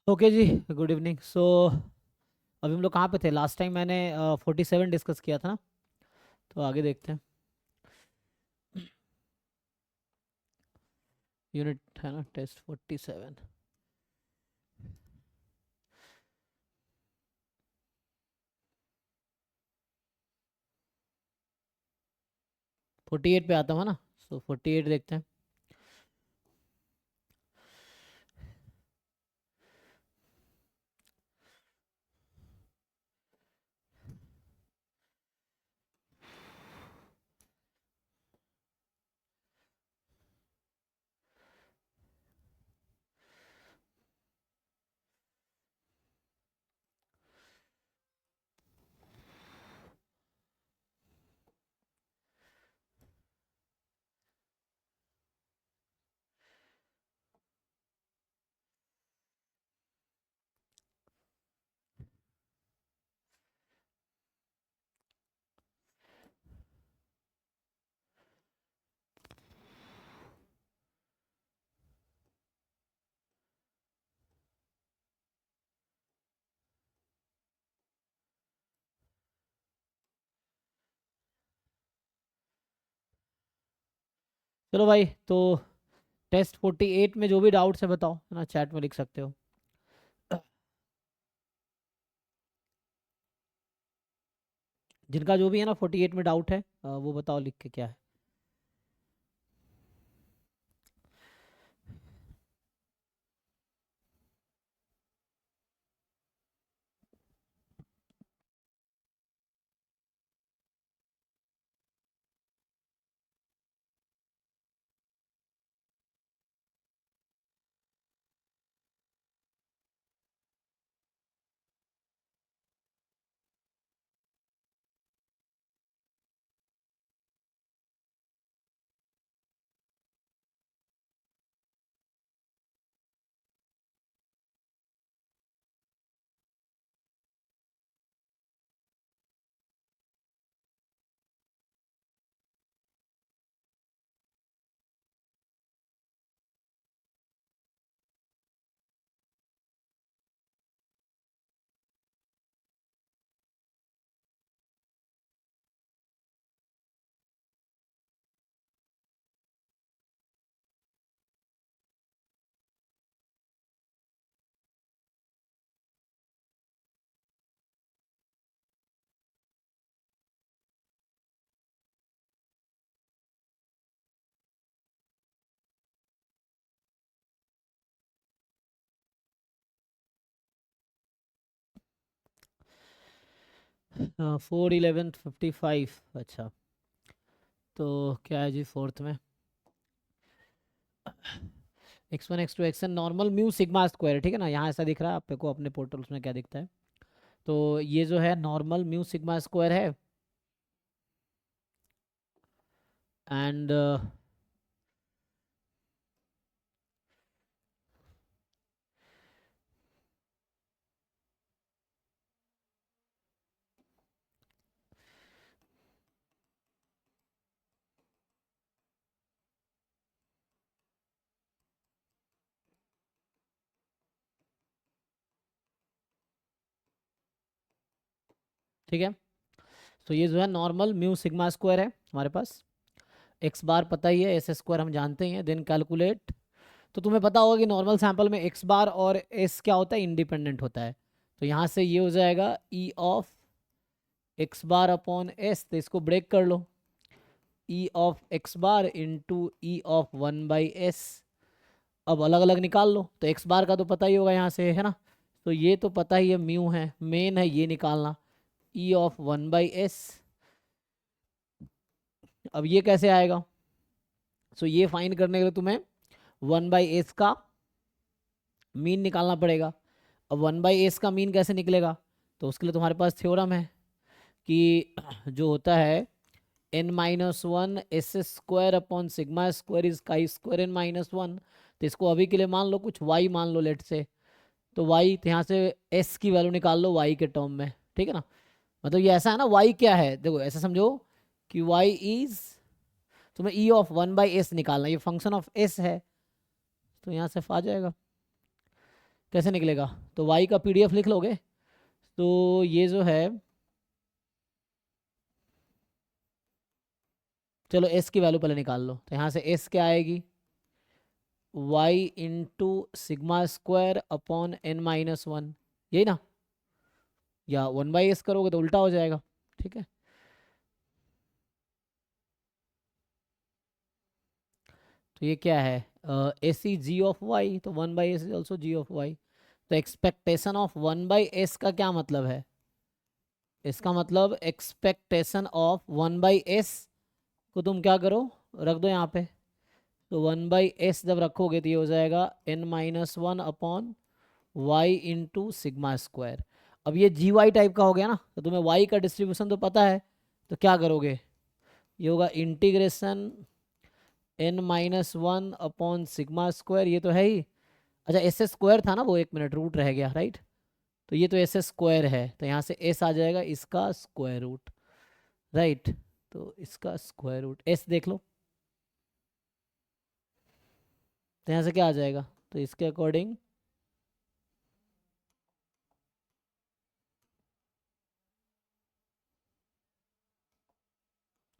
Okay जी, good evening. सो अभी हम लोग कहाँ पे थे? लास्ट टाइम मैंने 47 डिस्कस किया था ना, तो आगे देखते हैं। यूनिट है ना, टेस्ट 47। 48 पे आता हूँ ना, सो 48 देखते हैं। चलो भाई, तो टेस्ट 48 में जो भी डाउट्स है बताओ, है ना, चैट में लिख सकते हो। जिनका जो भी है ना 48 में डाउट है, वो बताओ लिख के क्या है। हाँ, 4 11 55। अच्छा, तो क्या है जी फोर्थ में? x1 x2 xn normal mu sigma square, ठीक है ना। यहाँ ऐसा दिख रहा है आपको अपने पोर्टल्स में, क्या दिखता है? तो ये जो है नॉर्मल म्यू सिग्मा स्क्वायर है। एंड ठीक है, तो ये जो है नॉर्मल म्यू सिग्मा स्क्वायर है हमारे पास। एक्स बार पता ही है, एस स्क्वायर हम जानते ही हैं। Then calculate. तो तुम्हें पता होगा कि नॉर्मल सैंपल में एक्स बार और एस क्या होता है, इंडिपेंडेंट होता है। तो यहाँ से ये हो जाएगा E of X bar upon S, तो इसको ब्रेक कर लो। E of X bar into E of 1/s। अब अलग अलग निकाल लो, तो एक्स बार का तो पता ही होगा यहाँ से, है ना। तो ये तो पता ही है, म्यू है, मेन है ये निकालना। ई ऑफ 1/s। अब ये कैसे आएगा? सो ये फाइंड करने के लिए तुम्हें 1/s का मीन निकालना पड़ेगा। अब 1/s का मीन कैसे निकलेगा? तो उसके लिए तुम्हारे पास थ्योरम है कि जो होता है n-1 S square upon sigma square is chi square n-1। तो इसको अभी के लिए मान लो कुछ y मान लो लेट से। तो y, तो यहाँ से s की वैल्यू निकाल लो y के टर्म में, ठीक है ना। मतलब ये ऐसा है ना, y क्या है, देखो ऐसा समझो कि y इज, तुम्हें e ऑफ 1/s निकालना, ये फंक्शन ऑफ s है। तो यहाँ से आ जाएगा कैसे निकलेगा? तो y का PDF लिख लोगे। तो ये जो है, चलो s की वैल्यू पहले निकाल लो। तो यहाँ से s क्या आएगी? y into sigma square upon n-1, यही ना? या 1/s करोगे तो उल्टा हो जाएगा, ठीक है। तो ये क्या है? ए सी जी ऑफ वाई, तो 1/s is also g of Y. तो एक्सपेक्टेशन ऑफ 1/s का क्या मतलब है? इसका मतलब एक्सपेक्टेशन ऑफ 1/s को तुम क्या करो, रख दो यहाँ पे। तो 1/s जब रखोगे तो ये हो जाएगा n-1 upon y into sigma square. अब ये जी वाई टाइप का हो गया ना, तो तुम्हें वाई का डिस्ट्रीब्यूशन तो पता है, तो क्या करोगे? ये होगा integration n-1 upon sigma square, ये तो है ही। अच्छा एस एस स्क्वायर था ना वो, एक मिनट, रूट रह गया, राइट। तो ये तो एस एस स्क्वायर है, तो यहाँ से एस आ जाएगा, इसका स्क्वायर रूट, राइट। तो इसका स्क्वायर रूट एस देख लो, तो यहाँ से क्या आ जाएगा? तो इसके अकॉर्डिंग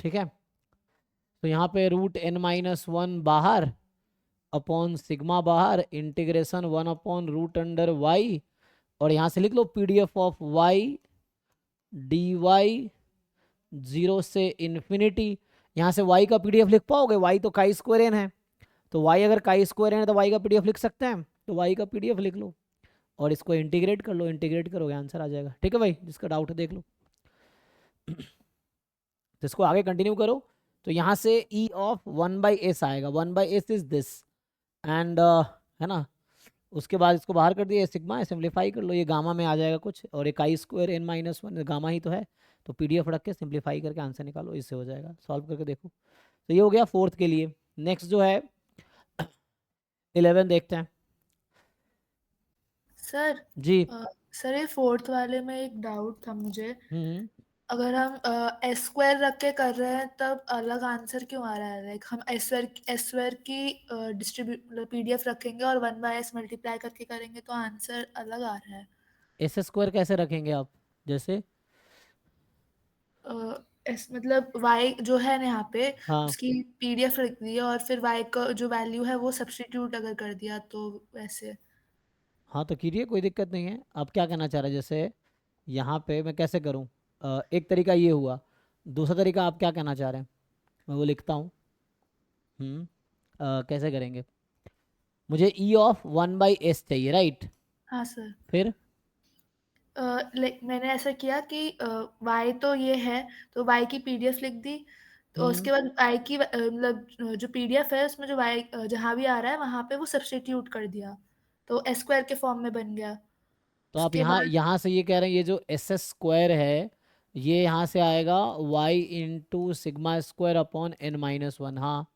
ठीक है। तो यहाँ पे रूट n-1 बाहर अपॉन सिग्मा बाहर, इंटीग्रेशन 1/√y, और यहाँ से लिख लो PDF ऑफ y dy 0 से इन्फिनिटी। यहाँ से y का PDF लिख पाओगे? y तो काई स्क्वायर एन है, तो y अगर काई स्क्वायर एन है तो y का PDF लिख सकते हैं, तो y का PDF लिख लो और इसको इंटीग्रेट कर लो, इंटीग्रेट करोगे आंसर आ जाएगा, ठीक है भाई। जिसका डाउट है देख लो। तो इसको आगे कंटिन्यू करो। तो यहाँ से e ऑफ 1/s आएगा, 1/s इज दिस, एंड है ना। उसके बाद इसको बाहर कर दिए, सिग्मा सिंप्लीफाई कर लो, ये गामा में आ जाएगा कुछ, और एक आई स्क्वायर n-1 गामा ही तो है। तो PDF रख के सिंप्लीफाई करके आंसर निकालो, इससे हो जाएगा, सॉल्व करके देखो। तो ये हो गया फोर्थ के लिए। नेक्स्ट जो है 11 देखते हैं सर जी। सर ये फोर्थ वाले में एक डाउट था मुझे। हम्म। अगर हम एस स्क्वायर रख के कर रहे हैं तब अलग आंसर क्यों आ रहा है? लाइक हम एस स्क्वायर की डिस्ट्रीब्यूट PDF रखेंगे और 1/s मल्टीप्लाई करके करेंगे तो आंसर अलग आ रहा है। एस स्क्वायर कैसे रखेंगे आप? जैसे एस मतलब y जो है ना यहाँ पे, हाँ उसकी PDF लिख दी है और फिर y का जो वैल्यू है वो सब्स्टिट्यूट अगर कर दिया तो वैसे। हाँ, तो कीजिए, कोई दिक्कत नहीं है। आप क्या कहना चाह रहे हैं? जैसे यहाँ पे मैं कैसे करूँ? एक तरीका ये हुआ, दूसरा तरीका आप क्या कहना चाह रहे हैं? मैं वो लिखता हूँ। कैसे करेंगे? मुझे ई ऑफ 1/s चाहिए, राइट। हाँ सर। फिर मैंने ऐसा किया कि y तो ये है, तो y की PDF लिख दी। तो हम्म उसके बाद y की मतलब जो PDF है उसमें जो y जहाँ भी आ रहा है वहां पे वो सब्स्टिट्यूट कर दिया, तो एस स्क्वायर के फॉर्म में बन गया। तो आप उसके यहाँ बाद यहाँ से ये कह रहे हैं, ये जो एस एस स्क्वायर है, ये यहाँ से आएगा y into sigma square upon n-1, हाँ।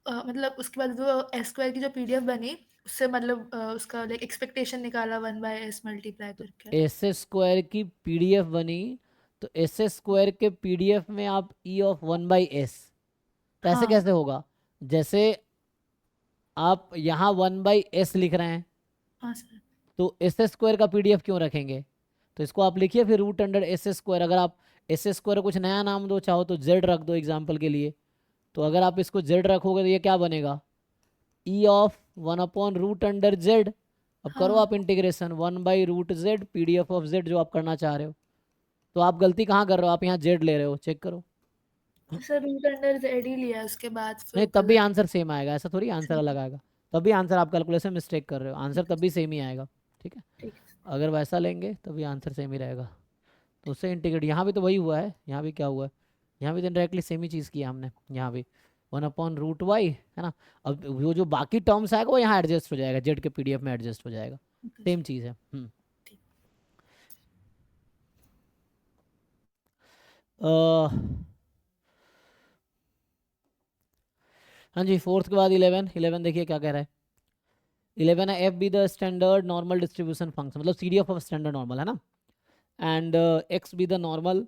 मतलब उसके बाद वो एस स्क्वायर की जो PDF बनी उससे मतलब उसका लाइक एक्सपेक्टेशन निकाला 1/s मल्टीप्लाई तो करके। एस एस स्क्वायर की PDF बनी, तो एस एस स्क्वायर के PDF में आप ई ऑफ 1/s, तो ऐसे हाँ कैसे होगा? जैसे आप यहाँ 1/s लिख रहे हैं, हाँ सर। तो एस एस स्क्वायर का PDF क्यों रखेंगे? तो इसको आप लिखिए फिर √एस एस स्क्वायर। अगर आप एस एस स्क्वायर कुछ नया नाम दो चाहो तो जेड रख दो एग्जाम्पल के लिए। तो अगर आप इसको जेड रखोगे तो ये क्या बनेगा? ई ऑफ 1/√जेड। अब करो हाँ आप integration 1/√z PDF of Z, जो आप करना चाह रहे हो। तो आप गलती कहाँ कर रहे हो? आप यहाँ जेड ले रहे हो, चेक करो। सर √z ही लिया, उसके बाद फिर नहीं, तब ऊपर भी लग। आंसर सेम आएगा, ऐसा थोड़ी आंसर अलग आएगा। तब भी आंसर, आप कैलकुलेशन मिस्टेक कर रहे हो, आंसर तब भी सेम ही आएगा, ठीक है। ठीक है। अगर वैसा लेंगे तभी आंसर सेम ही रहेगा। तो उससे इंटीग्रेट, यहाँ भी तो वही हुआ है, यहाँ भी क्या हुआ है? यहाँ भी तो डायरेक्टली सेम ही चीज़ किया हमने, यहाँ भी 1/√y है ना। अब वो जो बाकी टर्म्स आएगा वो यहाँ एडजस्ट हो जाएगा, जेड के PDF में एडजस्ट हो जाएगा, ओके सेम सर। चीज़ है। ठीक। अह, हाँ जी, फोर्थ के बाद 11, 11 देखिए क्या कह रहा है। 11 है, F be the standard normal distribution function, मतलब CDF ऑफ स्टैंडर्ड नॉर्मल है ना, and x be the normal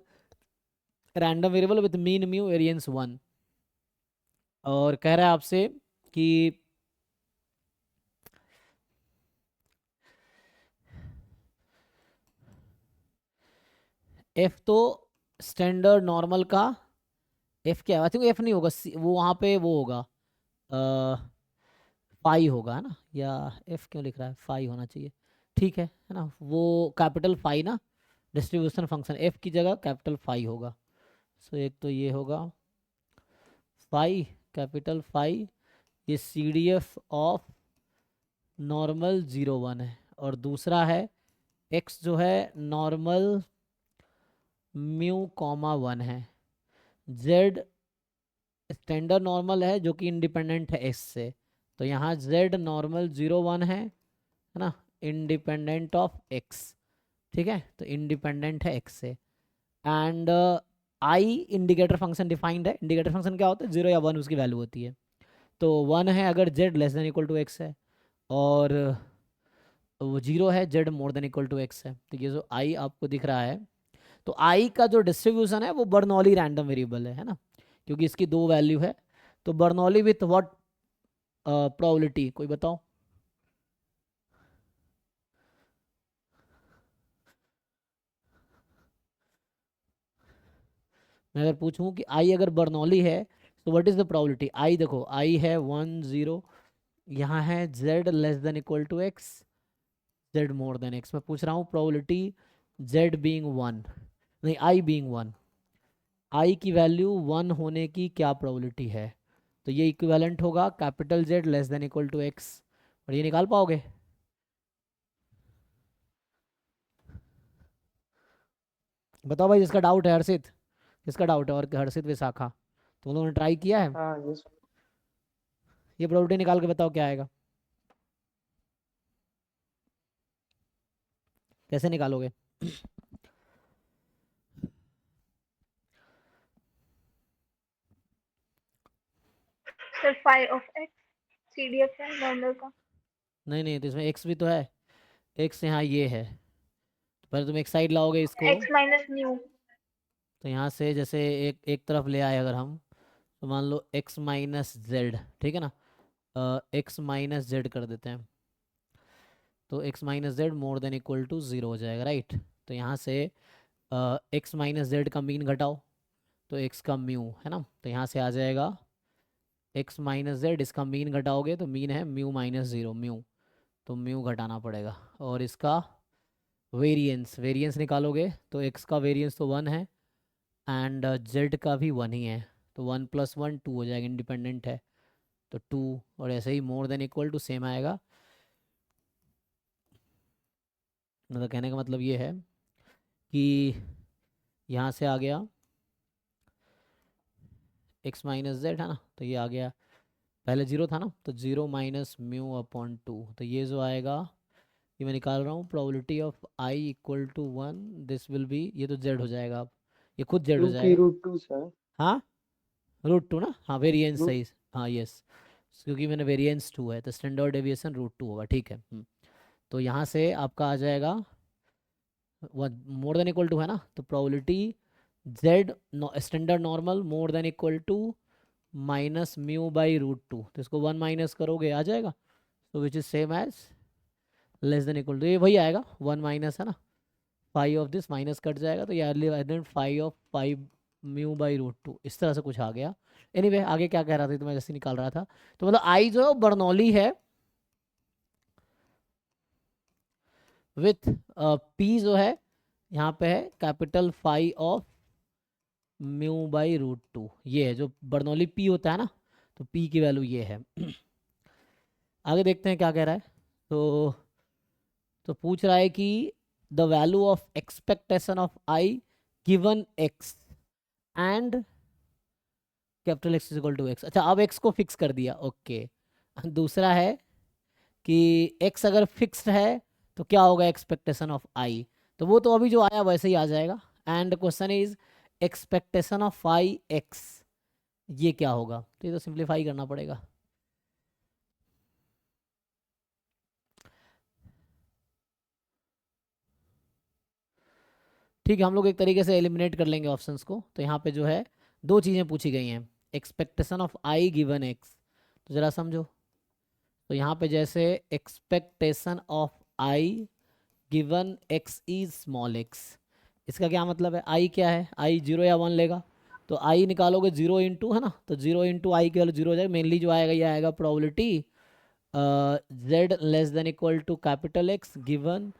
random variable with mean mu variance 1। और कह रहा है आपसे कि एफ तो स्टैंडर्ड नॉर्मल का एफ क्या है, आई थिंक एफ नहीं होगा, वो वहाँ पे वो होगा फाई होगा, है ना, या एफ क्यों लिख रहा है, फाई होना चाहिए, ठीक है ना, वो कैपिटल फाई ना, डिस्ट्रीब्यूशन फंक्शन एफ की जगह कैपिटल फाई होगा। सो एक तो ये होगा फाई, कैपिटल फाई, ये C D F of normal 0 1 है, और दूसरा है एक्स जो है नॉर्मल म्यू कॉमा 1 है, जेड स्टैंडर्ड नॉर्मल है जो कि इंडिपेंडेंट है एस से, तो यहाँ जेड नॉर्मल 0 1 है ना, इंडिपेंडेंट ऑफ एक्स, ठीक है, तो इंडिपेंडेंट है एक्स से। And I indicator function defined है, इंडिकेटर फंक्शन क्या होता है, 0 या 1 उसकी वैल्यू होती है, तो 1 है अगर z less than equal to x है, और वो 0 है z more than equal to x है। तो ये जो आई आपको दिख रहा है, तो आई का जो डिस्ट्रीब्यूशन है वो बर्नौली रैंडम वेरिएबल है ना, क्योंकि इसकी 2 वैल्यू है, तो बर्नौली विथ व्हाट प्रोबेबिलिटी, कोई बताओ। मैं अगर पूछूं कि आई अगर बर्नौली है तो what is the probability, I देखो आई है 1 0, यहाँ है z less than equal to x, z more than x, मैं पूछ रहा हूँ प्रोबेबिलिटी z बीइंग 1, नहीं आई बीइंग 1, आई की वैल्यू 1 होने की क्या प्रोबेबिलिटी है, तो ये इक्विवेलेंट होगा capital Z less than equal to x, और ये निकाल पाओगे। बताओ भाई जिसका डाउट है, हर्षित किसका डाउट है, और हर्षित विशाखा, तुम लोगों ने ट्राई किया है, हाँ यस। ये प्रोबेबिलिटी निकाल के बताओ क्या आएगा, कैसे निकालोगे। Sir phi of x C D F है नॉर्मल का। नहीं नहीं, तो इसमें एक्स भी तो है, एक्स यहाँ ये है, तो पहले तुम एक साइड लाओगे इसको, एक्स माइनस न्यू। तो यहाँ से जैसे एक एक तरफ ले आए अगर हम, तो मान लो एक्स माइनस जेड, ठीक है ना, एक्स माइनस जेड कर देते हैं, तो x minus z more than equal to 0 हो जाएगा, राइट। तो यहाँ से एक्स माइनस जेड का मीन घटाओ, तो एक्स का म्यू है ना, तो यहाँ से आ जाएगा एक्स माइनस जेड, इसका मीन घटाओगे तो मीन है म्यू माइनस 0 म्यू, तो म्यू घटाना पड़ेगा, और इसका वेरिएंस, वेरिएंस निकालोगे तो एक्स का वेरिएंस तो 1 है, एंड जेड का भी 1 ही है, तो 1 + 1 2 हो जाएगा, इंडिपेंडेंट है तो 2, और ऐसे ही more than equal to same आएगा। मतलब कहने का मतलब ये है कि यहाँ से आ गया एक्स माइनस जेड है ना, तो ये आ गया, पहले 0 था ना, तो 0 माइनस म्यू अपॉन 2, तो ये जो आएगा, ये मैं निकाल रहा हूँ, probability of I equal to 1, this will be, ये तो जेड हो जाएगा, अब ये खुद जेड हो 2 की जाएगा, √2 सर। हाँ √2 ना, हाँ वेरिएंस रूट सही, हाँ यस, क्योंकि मैंने वेरिएंस 2 है तो स्टैंडर्ड डेविएशन √2 होगा, ठीक है। तो यहाँ से आपका आ जाएगा 1 मोर देन इक्वल टू है ना, तो probability z standard normal more than equal to minus mu by √2, तो इसको 1 माइनस करोगे आ जाएगा, तो which is same as less than equal to, ये वही आएगा 1 माइनस है ना, five of this minus cut जाएगा, तो ये फाइव ऑफ 5 म्यू बाई √2, इस तरह से कुछ आ गया। एनीवे आगे क्या कह रहा था, तो मैं जैसे निकाल रहा था, तो मतलब आई जो है वो बर्नौली है, विथ पी जो है यहाँ पे है capital phi of mu by √2, ये है जो बर्नौली पी होता है ना, तो पी की वैल्यू ये है। आगे देखते हैं क्या कह रहा है, तो पूछ रहा है कि the value of expectation of I given x and capital x is equal to x, अच्छा अब एक्स को फिक्स कर दिया, ओके। दूसरा है कि एक्स अगर फिक्स्ड है तो क्या होगा एक्सपेक्टेशन ऑफ आई, तो वो तो अभी जो आया वैसे ही आ जाएगा, and question is expectation of I x, ये क्या होगा, तो ये तो सिंप्लीफाई करना पड़ेगा। ठीक है, हम लोग एक तरीके से एलिमिनेट कर लेंगे ऑप्शंस को, तो यहाँ पे जो है 2 चीज़ें पूछी गई हैं, expectation of I given x, तो ज़रा समझो, तो यहाँ पे जैसे expectation of I given x is small x, इसका क्या मतलब है, आई क्या है, आई 0 या 1 लेगा, तो आई निकालोगे 0 इंटू, है ना, तो 0 इंटू आई की वैल्यू 0 हो जाएगा। मेनली जो आएगा ये आएगा probability z less than equal to capital x given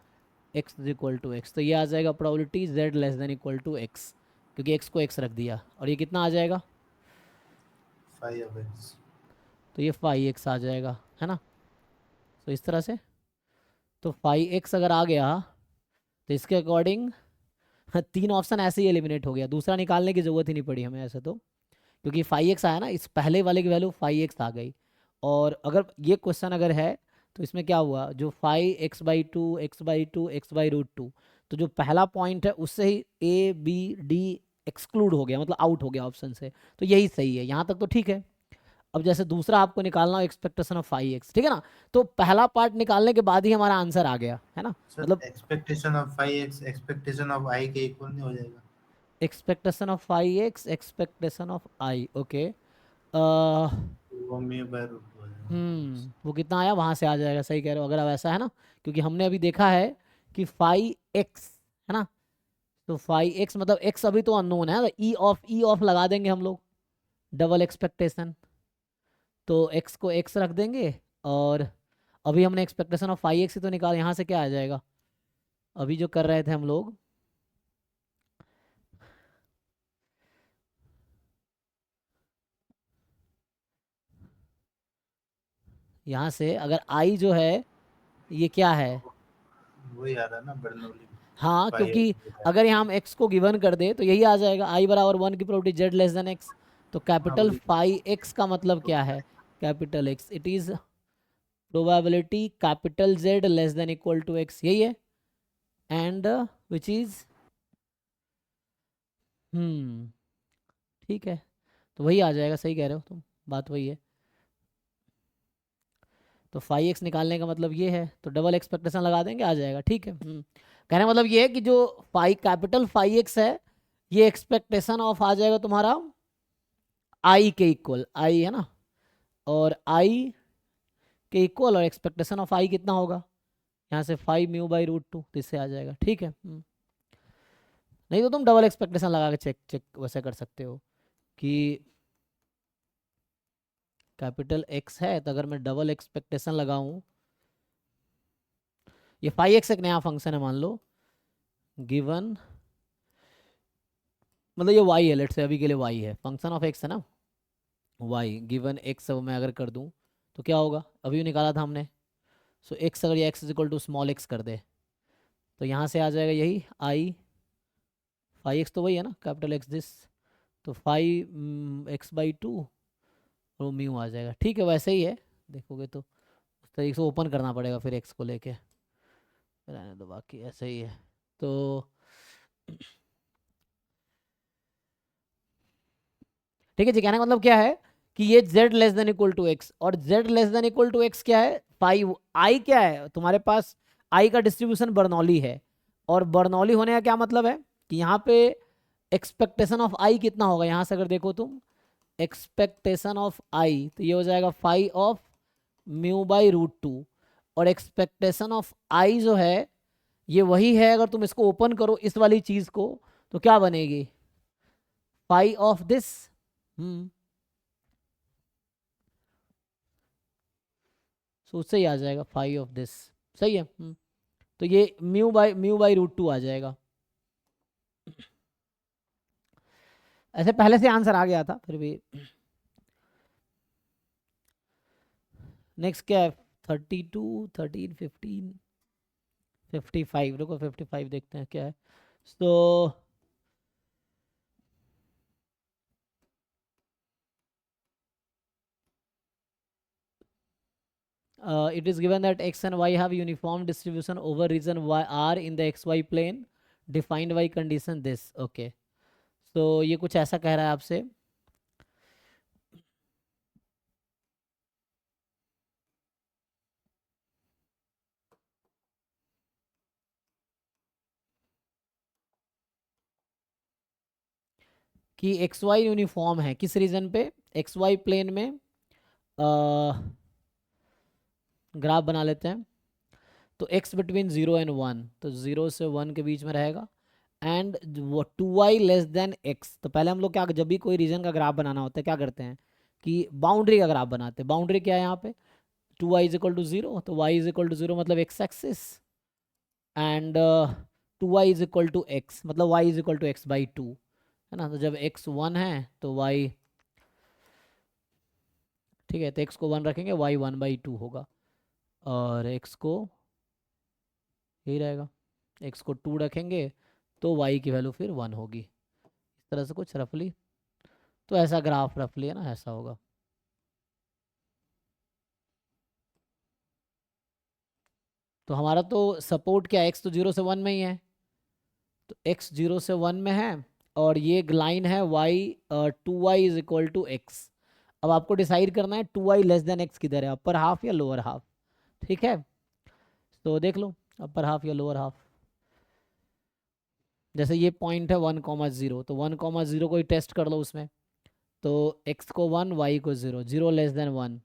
x is equal to x, तो ये आ जाएगा probability z less than equal to x, क्योंकि x को x रख दिया, और ये कितना आ जाएगा, 5x। तो ये 5x आ जाएगा, है ना। तो इस तरह से, तो 5x अगर आ गया तो इसके अकॉर्डिंग 3 ऑप्शन ऐसे ही एलिमिनेट हो गया, दूसरा निकालने की ज़रूरत ही नहीं पड़ी हमें ऐसे तो, क्योंकि 5x आया ना, इस पहले वाले की वैल्यू 5x आ गई। और अगर ये क्वेश्चन अगर है तो इसमें क्या हुआ, जो 5x/2 x/2 x/√2, तो जो पहला पॉइंट है उससे ही a b d एक्सक्लूड हो गया, मतलब आउट हो गया ऑप्शन से, तो यही सही है, यहाँ तक तो ठीक है। अब जैसे दूसरा आपको निकालना हो एक्सपेक्टेशन ऑफ 5x, ठीक है ना, तो पहला पार्ट निकालने के बाद ही हमारा आंसर आ गया, है ना, सर मतलब expectation of 5x expectation of i के इक्वल नहीं हो जाएगा? Expectation of 5x expectation of I, okay, वो म्यू बाय रूट हो जाएगा। वो कितना आया वहां से आ जाएगा, सही कह रहे हो, अगर अब ऐसा है ना, क्योंकि हमने अभी देखा है कि 5x, है ना, तो 5x मतलब x अभी तो अननोन है, ई ऑफ लगा देंगे हम लोग, डबल एक्सपेक्टेशन, तो x को x रख देंगे, और अभी हमने एक्सपेक्टेशन ऑफ 5x ही तो निकाल, यहाँ से क्या आ जाएगा, अभी जो कर रहे थे हम लोग, यहाँ से अगर i जो है ये क्या है, वही आ रहा है ना बर्नौली हाँ, क्योंकि 5x। अगर यहाँ हम x को गिवन कर दे तो यही आ जाएगा, i बराबर 1 की probability z less then x, तो हाँ कैपिटल वही। 5x का मतलब क्या है, capital x, it is probability capital z less than equal to x, यही है, एंड विच इज ठीक है, तो वही आ जाएगा, सही कह रहे हो तुम, बात वही है। तो 5x निकालने का मतलब ये है, तो डबल एक्सपेक्टेशन लगा देंगे, आ जाएगा, ठीक है। कहने का मतलब ये है कि जो कैपिटल 5x है ये एक्सपेक्टेशन ऑफ आ जाएगा तुम्हारा i के इक्वल, i है ना, और i के इक्वल, और एक्सपेक्टेशन ऑफ i कितना होगा, यहाँ से 5μ/√2, तो इससे आ जाएगा, ठीक है। नहीं तो तुम डबल एक्सपेक्टेशन लगा के चेक चेक वैसे कर सकते हो कि कैपिटल x है, तो अगर मैं डबल एक्सपेक्टेशन लगाऊं, ये 5x एक नया फंक्शन है मान लो, गिवन, मतलब ये y है, लेट्स से अभी के लिए y है, फंक्शन ऑफ x है ना, y गिवन x अब मैं अगर कर दूं तो क्या होगा, अभी भी निकाला था हमने, सो x अगर ये x is equal to small x कर दे, तो यहाँ से आ जाएगा यही i 5x, तो वही है ना कैपिटल x दिस, तो 5x/2 और म्यू आ जाएगा, ठीक है, वैसे ही है, देखोगे तो उस तरीके से ओपन करना पड़ेगा फिर x को लेके, रहने दो, बाकी ऐसे ही है। तो ठीक है जी, कहने का मतलब क्या है कि ये z less than equal to x, और z less than equal to x क्या है, 5, i क्या है तुम्हारे पास, i का डिस्ट्रीब्यूशन बर्नौली है, और बर्नौली होने का क्या मतलब है कि यहाँ पे एक्सपेक्टेशन ऑफ i कितना होगा, यहाँ से अगर देखो तुम एक्सपेक्टेशन ऑफ i, तो ये हो जाएगा 5μ/√2, और एक्सपेक्टेशन ऑफ i जो है ये वही है, अगर तुम इसको ओपन करो इस वाली चीज को, तो क्या बनेगी, 5 ऑफ दिस, सो उससे ही आ जाएगा 5 ऑफ दिस, सही है। तो ये μ/√2 आ जाएगा, ऐसे पहले से आंसर आ गया था फिर भी। नेक्स्ट क्या है, 32 13 15 55, रुको 55 देखते हैं क्या है, तो it is given that x and y have uniform distribution over region y r in the xy plane defined by condition this, okay, तो ये कुछ ऐसा कह रहा है आपसे कि एक्स वाई यूनिफॉर्म है, किस रीजन पे, एक्स वाई प्लेन में, ग्राफ बना लेते हैं, तो x बिटवीन 0 एंड 1, तो 0 से 1 के बीच में रहेगा, एंड वो 2y लेस देन x। तो पहले हम लोग क्या, जब भी कोई रीजन का ग्राफ बनाना होता है क्या करते हैं कि बाउंड्री का ग्राफ बनाते हैं। बाउंड्री क्या है यहाँ पे, 2y इज इक्वल टू 0, तो y इज इक्वल टू 0 मतलब x axis, and 2y is equal to x मतलब y is equal to x by 2, है ना। तो जब x 1 है तो y, ठीक है, तो x को 1 रखेंगे, y 1/2 होगा, और x को यही रहेगा, x को 2 रखेंगे तो y की वैल्यू फिर 1 होगी। इस तरह से कुछ रफली, तो ऐसा ग्राफ रफली है ना, ऐसा होगा। तो हमारा तो सपोर्ट क्या है, x तो 0 से 1 में ही है, तो x 0 से 1 में है, और ये लाइन है y 2y is equal to x। अब आपको डिसाइड करना है 2y लेस देन x किधर है, अपर हाफ या लोअर हाफ, ठीक है। तो देख लो अपर हाफ या लोअर हाफ। जैसे ये पॉइंट है 1,0, तो 1,0 को ही टेस्ट कर लो उसमें, तो x को 1, y को 0, 0 लेस देन 1,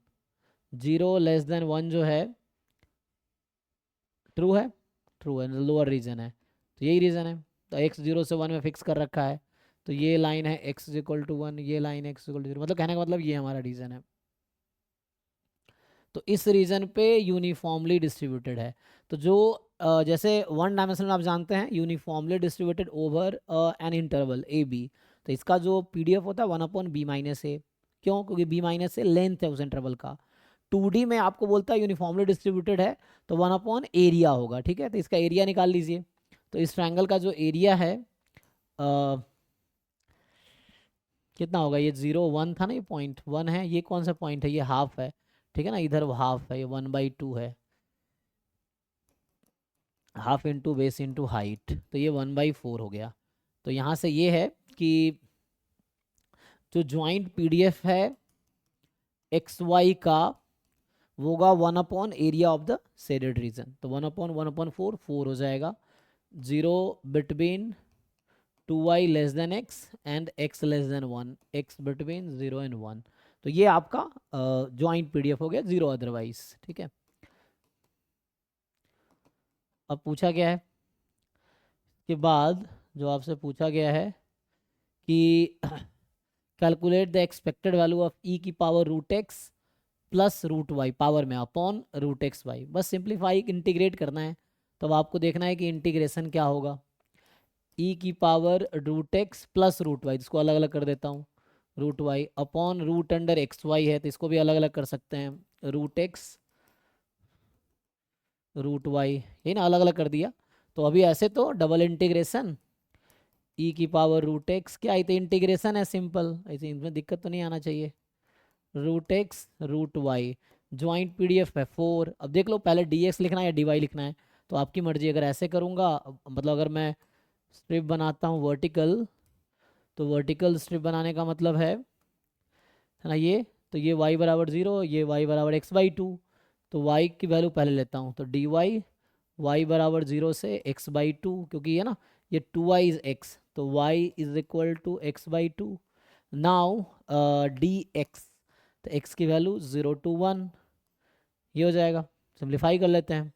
0 लेस देन 1 जो है ट्रू है, ट्रू है, लोअर रीजन है, तो यही रीजन है। तो x 0 से 1 में फिक्स कर रखा है, तो ये लाइन है x इज इक्वल टू 1, ये लाइन x इक्वल टू 0, मतलब कहने का मतलब ये हमारा रीजन है। तो इस रीजन पे यूनिफॉर्मली डिस्ट्रीब्यूटेड है। तो जो जैसे वन डायमेंशन में आप जानते हैं uniformly distributed over an interval A B, तो इसका जो पीडीएफ होता है 1/b-a। क्यों, क्योंकि b- a लेंथ है उस इंटरवल का। 2D में आपको बोलता है यूनिफॉर्मली डिस्ट्रीब्यूटेड है, तो 1/एरिया होगा, ठीक है। तो इसका एरिया निकाल लीजिए। तो इस ट्रायंगल का जो एरिया है कितना होगा, ये 0 1 था ना, ये पॉइंट 1 है, ये कौन सा पॉइंट है, ये हाफ है, ठीक है ना, इधर वो हाफ है, ये 1/2 है, half into base into height, तो ये 1/4 हो गया। तो यहाँ से ये है कि जो ज्वाइंट पीडीएफ है एक्स वाई का वो होगा 1/एरिया ऑफ द शेडेड रीजन, तो 1/1/4 4 हो जाएगा। 0 between 2y less than x and x less then 1, x between 0 and 1। तो ये आपका ज्वाइंट पीडीएफ हो गया, 0 अदरवाइज, ठीक है। अब पूछा गया है के बाद, जो आपसे पूछा गया है कि calculate the expected value of E की power root x plus root Y power में अपॉन रूट एक्स वाई। बस सिंप्लीफाई इंटीग्रेट करना है। तो अब आपको देखना है कि इंटीग्रेशन क्या होगा, ई की power root x plus root y, इसको अलग अलग कर देता हूँ, root y upon root under x y है, तो इसको भी अलग अलग कर सकते हैं, रूट एक्स रूट वाई, ये ना अलग अलग कर दिया। तो अभी ऐसे तो डबल इंटीग्रेशन ई की पावर रूट एक्स, क्या है, तो इंटीग्रेशन है सिंपल, ऐसे इनमें दिक्कत तो नहीं आना चाहिए, root x root y, joint PDF है 4। अब देख लो पहले डीएक्स लिखना है या डी वाई लिखना है, तो आपकी मर्जी। अगर ऐसे करूँगा, मतलब अगर मैं स्ट्रिप बनाता हूँ वर्टिकल, तो वर्टिकल स्ट्रिप बनाने का मतलब है ना ये, तो ये y बराबर 0, ये y बराबर x/2, तो y की वैल्यू पहले लेता हूँ, तो dy y बराबर 0 से x/2, क्योंकि ये ना ये 2y इज x, तो y is equal to x/2। Now dx, तो x की वैल्यू 0 to 1, ये हो जाएगा। सिंप्लीफाई कर लेते हैं,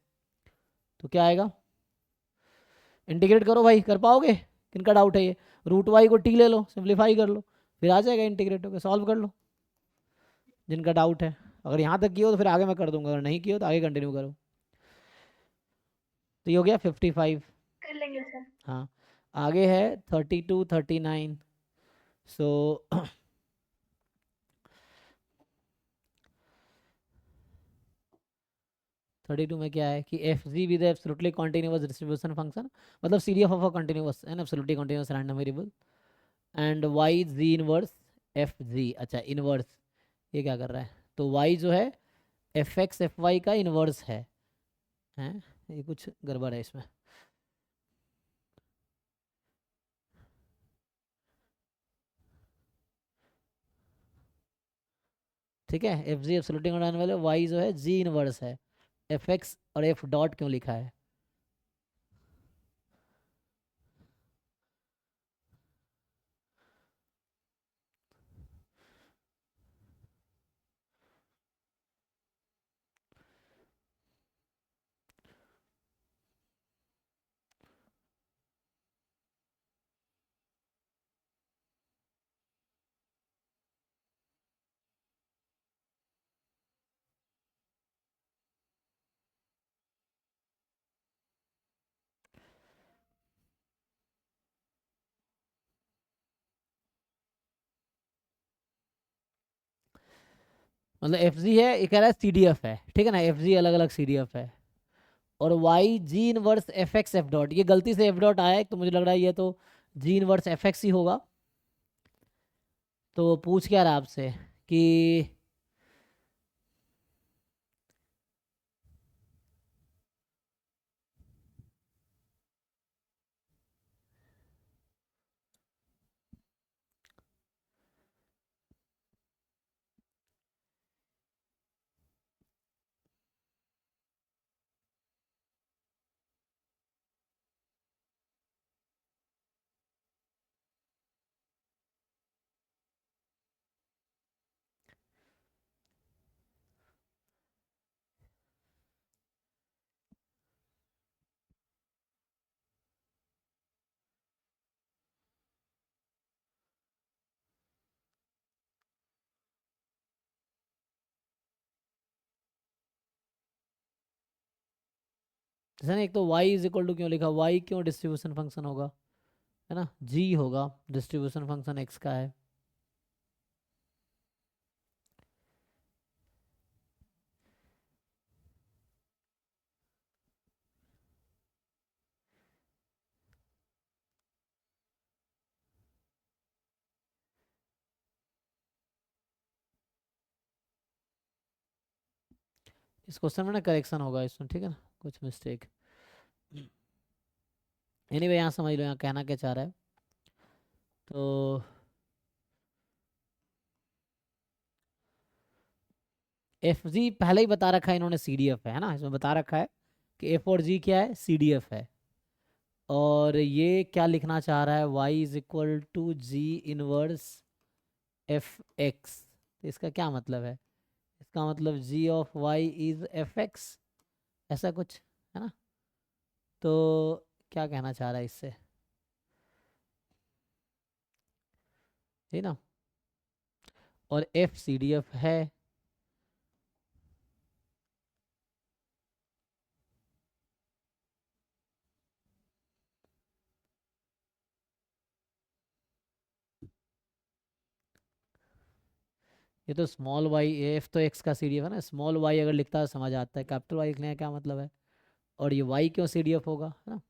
तो क्या आएगा, इंटीग्रेट करो भाई, कर पाओगे, किनका डाउट है ये, रूट वाई को टी ले लो, सिंप्लीफाई कर लो, फिर आ जाएगा, इंटीग्रेट होकर सॉल्व कर लो जिनका डाउट है। अगर यहाँ तक किया हो तो फिर आगे मैं कर दूंगा, अगर नहीं किया हो तो आगे कंटिन्यू करो। तो ये हो गया 55। कर लेंगे सर। हाँ, आगे है 32 39। सो 32 में क्या है कि F G with absolutely continuous distribution function, मतलब C D F of a continuous and absolutely continuous random variable, and Y ji inverse F G. अच्छा इनवर्स, ये क्या कर रहा है, तो वाई जो है एफ एक्स एफ वाई का इनवर्स है, हैं, ये कुछ गड़बड़ है इसमें। ठीक है, एफ जी एब्सोल्युटली कॉन्टिन्यूअस वाले, वाई जो है जी इनवर्स है, एफ एक्स और एफ डॉट क्यों लिखा है, मतलब एफ जी है, ये कह रहा है सी डी एफ है, ठीक है ना, एफ जी अलग अलग सी डी एफ है। और वाई जी inverse f x f dot, ये गलती से एफ डॉट आया है तो मुझे लग रहा है ये तो जी इनवर्स एफ एक्स ही होगा। तो पूछ क्या रहा है आपसे कि जैसे ना, एक तो y इज इक्वल टू क्यों लिखा, y क्यों डिस्ट्रीब्यूशन फंक्शन होगा, है ना, g होगा, डिस्ट्रीब्यूशन फंक्शन x का है। इस क्वेश्चन में ना करेक्शन होगा इसमें, ठीक है ना, कुछ मिस्टेक। एनीवे यहाँ समझ लो यहाँ कहना क्या चाह रहा है। तो एफ जी पहले ही बता रखा है इन्होंने, सी डी एफ है ना, इसमें बता रखा है कि एफ और जी क्या है, सी डी एफ है। और ये क्या लिखना चाह रहा है, y is equal to g inverse f x. तो इसका क्या मतलब है, इसका मतलब g of y is f x, ऐसा कुछ है ना। तो क्या कहना चाह रहा है इससे, ठीक ना। और एफ सी डी एफ है, ये तो स्मॉल वाई, एफ तो एक्स का सी डी एफ है ना, स्मॉल वाई अगर लिखता है समझ आता है, कैपिटल वाई लिखने का क्या मतलब है। और ये वाई क्यों सी डी एफ होगा, है ना।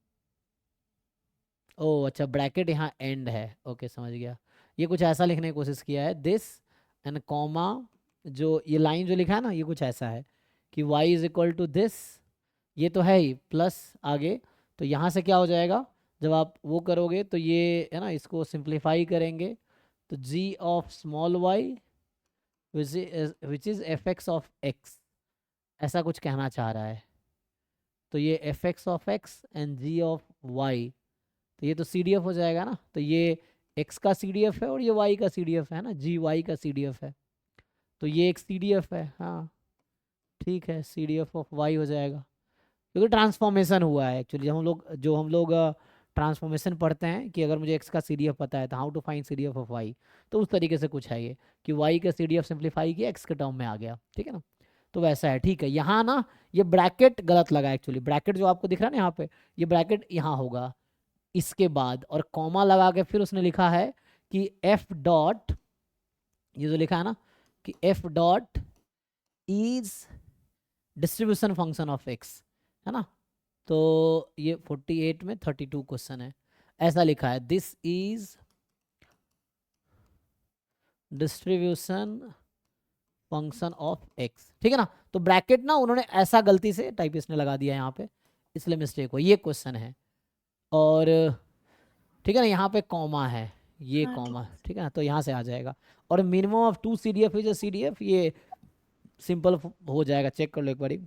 ओ अच्छा, ब्रैकेट यहाँ एंड है, ओके समझ गया। ये कुछ ऐसा लिखने की कोशिश किया है, दिस एंड कॉमा, जो ये लाइन जो लिखा है ना, ये कुछ ऐसा है कि y is equal to this, ये तो है ही प्लस आगे। तो यहाँ से क्या हो जाएगा, जब आप वो करोगे तो ये है ना, इसको सिंप्लीफाई करेंगे तो g ऑफ small y which is f x of x, ऐसा कुछ कहना चाह रहा है। तो ये f x of x and g of Y, तो ये तो सी डी एफ हो जाएगा ना। तो ये x का सी डी एफ है और ये y का सी डी एफ है ना, जी वाई का सी डी एफ है। तो ये एक सी डी एफ है, हाँ ठीक है, C D F of y हो जाएगा, क्योंकि ट्रांसफॉर्मेशन हुआ है एक्चुअली। जो हम लोग ट्रांसफॉर्मेशन पढ़ते हैं कि अगर मुझे एक्स का सी डी एफ पता है तो how to find C D F of Y, तो उस तरीके से कुछ है ये कि वाई का सी डी एफ सिंप्लीफाई किया, एक्स के टर्म में आ गया, ठीक है ना। तो वैसा है, ठीक है। यहाँ ना ये ब्रैकेट गलत लगा एक्चुअली, ब्रैकेट जो आपको दिख रहा है ना यहाँ पे, ये ब्रैकेट यहाँ होगा इसके बाद, और कॉमा लगा के फिर उसने लिखा है कि एफ डॉट, ये जो लिखा है ना कि F dot is distribution function of x, है ना। तो ये 48 में 32 क्वेश्चन है, ऐसा लिखा है, this is distribution function of x, ठीक है ना। तो ब्रैकेट ना उन्होंने ऐसा गलती से टाइपिस्ट ने लगा दिया यहाँ पे, इसलिए मिस्टेक हो, ये क्वेश्चन है। और ठीक है ना, यहाँ पे कॉमा है, ये हाँ ठीक कॉमा, है। ठीक है ना, तो यहाँ से आ जाएगा। और minimum of 2 C D F is C D F, ये सिंपल हो जाएगा, चेक कर लो एक बारी।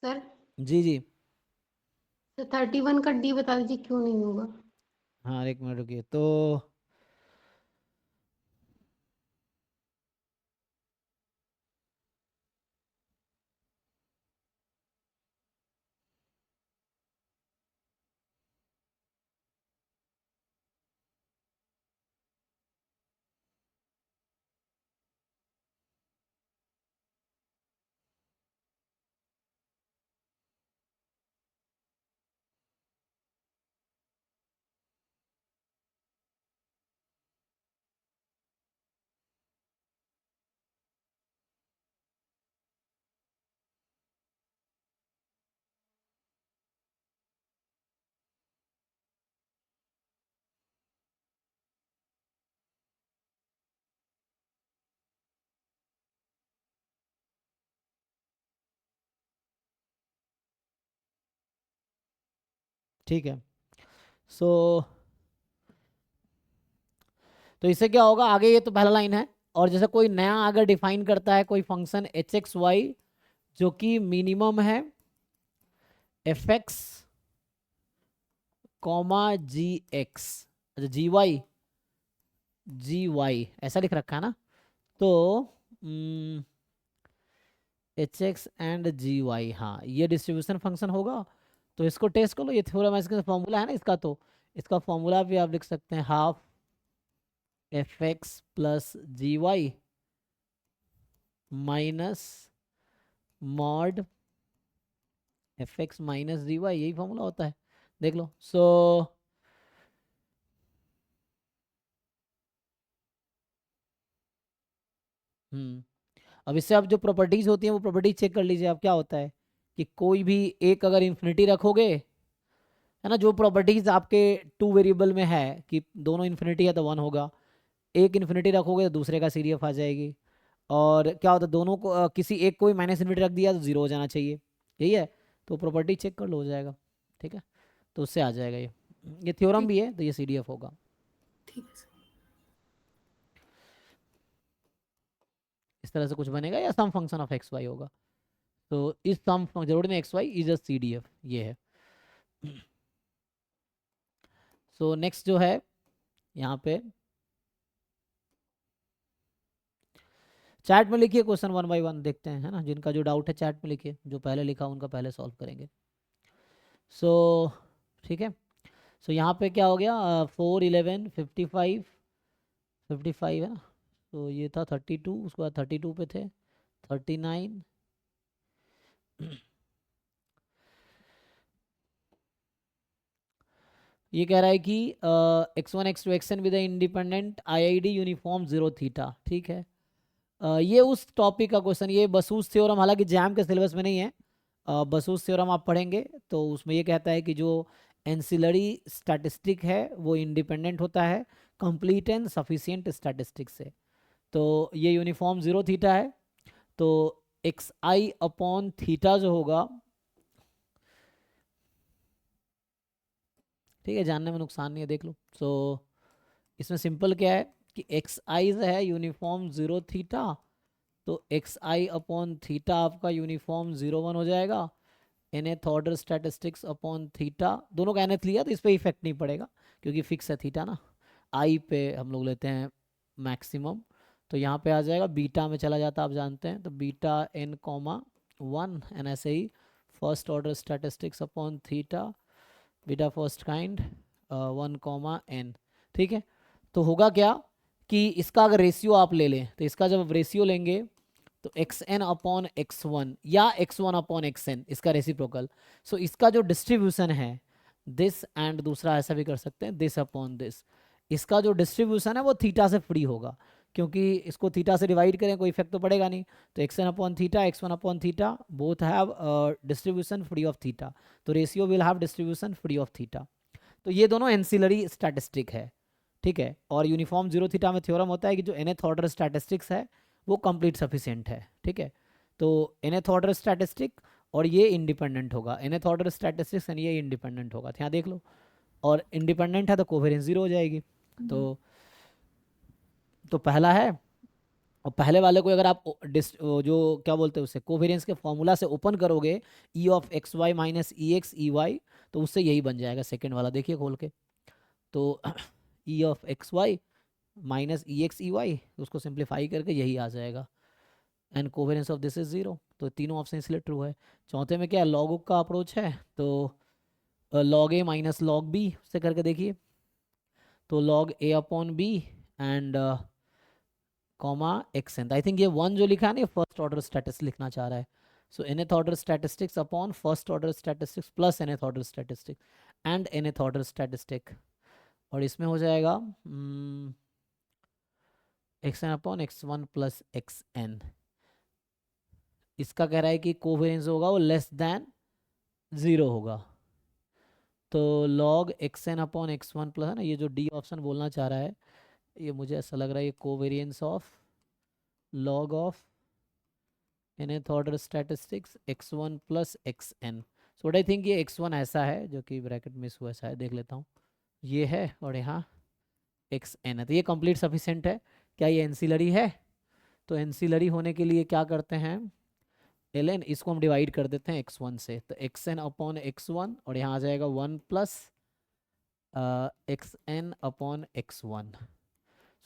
सर जी जी, तो 31 का डी बता दीजिए क्यों नहीं होगा। हाँ एक मिनट रुकिए। तो ठीक है। सो तो इससे क्या होगा आगे, ये तो पहला लाइन है। और जैसे कोई नया अगर डिफाइन करता है कोई फंक्शन एच एक्स वाई जो कि मिनिमम है f x comma g x, अच्छा जी वाई ऐसा लिख रखा है ना, तो h x and g y, हाँ ये डिस्ट्रीब्यूशन फंक्शन होगा। तो इसको टेस्ट कर लो, ये थ्योरम इसका फॉर्मूला है ना इसका, तो इसका फॉर्मूला भी आप लिख सकते हैं half F X plus G Y minus mod F X minus G Y, यही फॉर्मूला होता है, देख लो। सो अब इससे आप जो प्रॉपर्टीज होती हैं वो प्रॉपर्टीज चेक कर लीजिए आप, क्या होता है कि कोई भी एक अगर इन्फिनिटी रखोगे, है ना, जो प्रॉपर्टीज आपके टू वेरिएबल में है कि दोनों इन्फिनिटी है तो वन होगा, एक इन्फिनिटी रखोगे तो दूसरे का सीरीएफ आ जाएगी। और क्या होता है दोनों को किसी एक को भी माइनस इन्फिनिटी रख दिया तो जीरो हो जाना चाहिए, यही है। तो प्रॉपर्टी चेक कर लो, हो जाएगा, ठीक है। तो उससे आ जाएगा ये थ्योरम ठीक भी है तो ये सीडीएफ होगा। ठीक है सर। इस तरह से कुछ बनेगा या sum function of x y होगा। तो इस सम जरूरी नहीं x y is a CDF, ये है। सो नेक्स्ट जो है यहाँ पे चैट में लिखिए क्वेश्चन वन बाय वन देखते हैं, है ना, जिनका जो डाउट है चैट में लिखिए, जो पहले लिखा उनका पहले सॉल्व करेंगे। सो ठीक है। सो यहाँ पे क्या हो गया 4 11 55 55 है ना, तो ये था 32, उसके बाद 32 पे थे 39 ये कह रहा है कि x1 x2 xn with independent IID uniform 0 theta, ठीक है। ये उस टॉपिक का क्वेश्चन, ये बसूस थ्योरम हालांकि जैम के सिलेबस में नहीं है, बसूस थ्योरम आप पढ़ेंगे तो उसमें ये कहता है कि जो एंसिलरी स्टैटिस्टिक है वो इंडिपेंडेंट होता है कंप्लीट एंड सफिशिएंट स्टैटिस्टिक से। तो ये यूनिफॉर्म 0 थीटा है, तो एक्स आई अपॉन थीटा जो होगा, ठीक है, जानने में नुकसान नहीं है, देख लो। सो इसमें सिंपल क्या है कि एक्स आई है यूनिफॉर्म 0 थीटा, तो एक्स आई अपॉन थीटा आपका यूनिफॉर्म 0 1 हो जाएगा। nth order statistics upon theta, दोनों का nth लिया तो इस पर इफेक्ट नहीं पड़ेगा क्योंकि फिक्स है थीटा ना, आई पे हम लोग लेते हैं मैक्सिमम। तो यहाँ पे आ जाएगा बीटा में चला जाता, आप जानते हैं, तो बीटा एन कॉमा 1 एन, ऐसे ही first order statistics upon theta beta first kind 1 comma N, ठीक है। तो होगा क्या कि इसका अगर रेशियो आप ले लें, तो इसका जब रेशियो लेंगे तो X N upon x one या X one upon X N, इसका रेसिप्रोकल। सो इसका जो डिस्ट्रीब्यूशन है दिस, एंड दूसरा ऐसा भी कर सकते हैं दिस अपॉन दिस, इसका जो डिस्ट्रीब्यूशन है वो थीटा से फ्री होगा, क्योंकि इसको थीटा से डिवाइड करें कोई इफेक्ट तो पड़ेगा नहीं। तो X N upon theta X one upon theta both have distribution free of theta, तो ratio will have distribution free of theta. तो ये दोनों एंसिलरी स्टैटिस्टिक है, ठीक है। और यूनिफॉर्म 0 थीटा में थ्योरम होता है कि जो nth ऑर्डर स्टैटिस्टिक्स है वो कंप्लीट सफिशिएंट है, ठीक है। तो nth ऑर्डर स्टैटिस्टिक और ये इंडिपेंडेंट होगा, nth ऑर्डर स्टैटिस्टिक्स एंड ये इंडिपेंडेंट होगा, यहाँ देख लो। और इंडिपेंडेंट है तो कोवेरिएंस 0 हो जाएगी। तो पहला है, और पहले वाले को अगर आप जो क्या बोलते हैं उसे कोवेरिएंस के फॉर्मूला से ओपन करोगे e of x y minus e x e y, तो उससे यही बन जाएगा सेकेंड वाला, देखिए खोल के। तो e of x y minus e x e y, उसको सिंप्लीफाई करके यही आ जाएगा, and covariance of this is 0। तो तीनों ऑप्शन इसलिए ट्रू है। चौथे में क्या है, लॉग का अप्रोच है, तो log a minus log b से करके देखिए, तो log a upon b and comma x n, I think ये 1 जो लिखा है ना फर्स्ट ऑर्डर स्टैटिस्टिक्स लिखना चाह रहा है। So nth order statistics upon first order statistics plus nth order statistics and nth order statistic, और इसमें हो जाएगा x N upon x one plus x N. इसका कह रहा है कि कोवेरिएंस होगा वो लेस देन 0 होगा, तो log x N upon x one plus, है ना, ये जो डी ऑप्शन बोलना चाह रहा है, ये मुझे ऐसा लग रहा है ये covariance of log of nth order statistics x1 plus xn। So I think ये x1 ऐसा है जो कि ब्रैकेट मिस हुआ, ऐसा है, देख लेता हूँ, ये है और यहाँ xn है, तो ये कंप्लीट सफिशिएंट है। क्या ये एंसिलरी है? तो एंसिलरी होने के लिए क्या करते हैं, ln इसको हम डिवाइड कर देते हैं x1 से, तो xn अपॉन x1 और यहाँ आ जाएगा 1 प्लस xn अपॉन x1।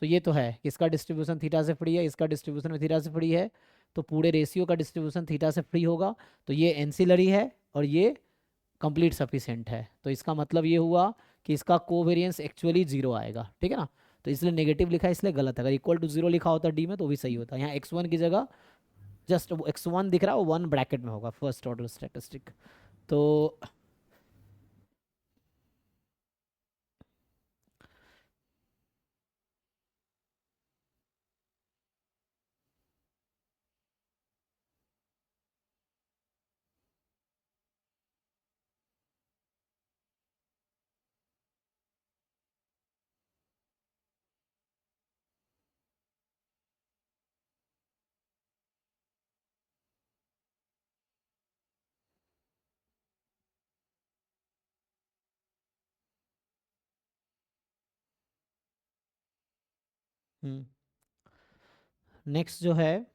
सो ये तो है कि इसका डिस्ट्रीब्यूशन थीटा से फ्री है, इसका डिस्ट्रीब्यूशन में थीटा से फ्री है, तो पूरे रेशियो का डिस्ट्रीब्यूशन थीटा से फ्री होगा, तो ये एंसिलरी है और ये कंप्लीट सफिशिएंट है। तो इसका मतलब ये हुआ कि इसका कोवेरिएंस एक्चुअली जीरो आएगा, ठीक है ना। तो इसलिए नेगेटिव लिखा है, इसलिए गलत है। अगर इक्वल टू जीरो लिखा होता डी में तो भी सही होता। यहाँ x1 की जगह जस्ट x1 दिख रहा है, वो 1 ब्रैकेट में होगा, फर्स्ट ऑर्डर स्टैटिस्टिक। तो नेक्स्ट जो है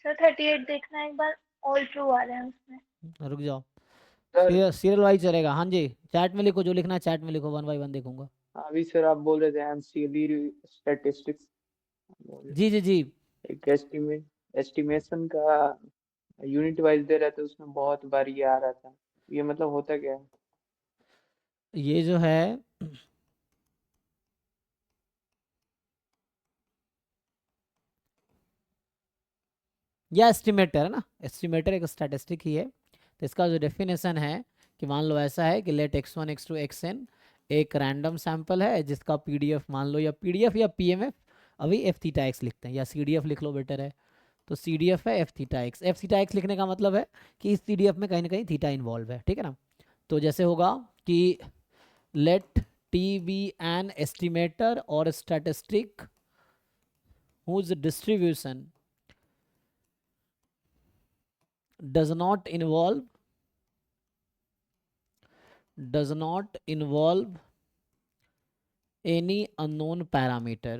सर 38 देखना एक बार, ऑल ट्रू आ रहे हैं उसमें। रुक जाओ, सर सीरियल वाइज चलेगा। हाँ जी, चैट में लिखो, जो लिखना है चैट में लिखो, 1 बाय 1 देखूंगा। अभी सर आप बोल रहे थे एमसीएल स्टैटिस्टिक्स, जी जी जी, एक एस्टिमेशन का यूनिट वाइज दे रहे थे, उसमें बहुत बार ये आ रहा था, ये मतलब होता क्या है? ये जो है यह एस्टिमेटर है ना, एस्टिमेटर एक स्टैटिस्टिक ही है। तो इसका जो डेफिनेशन है कि मान लो ऐसा है कि लेट x1 x2 xn एक रैंडम सैंपल है जिसका पीडीएफ मान लो, या पीडीएफ या पीएमएफ, अभी एफ थीटा एक्स लिखते हैं, या सीडीएफ लिख लो बेटर है। तो सीडीएफ है F theta x. F theta x लिखने का मतलब है कि इस सीडीएफ में कहीं ना कहीं थीटा इन्वॉल्व है, ठीक है ना। तो जैसे होगा कि let t B n estimator और statistic whose distribution does not involve any unknown parameter,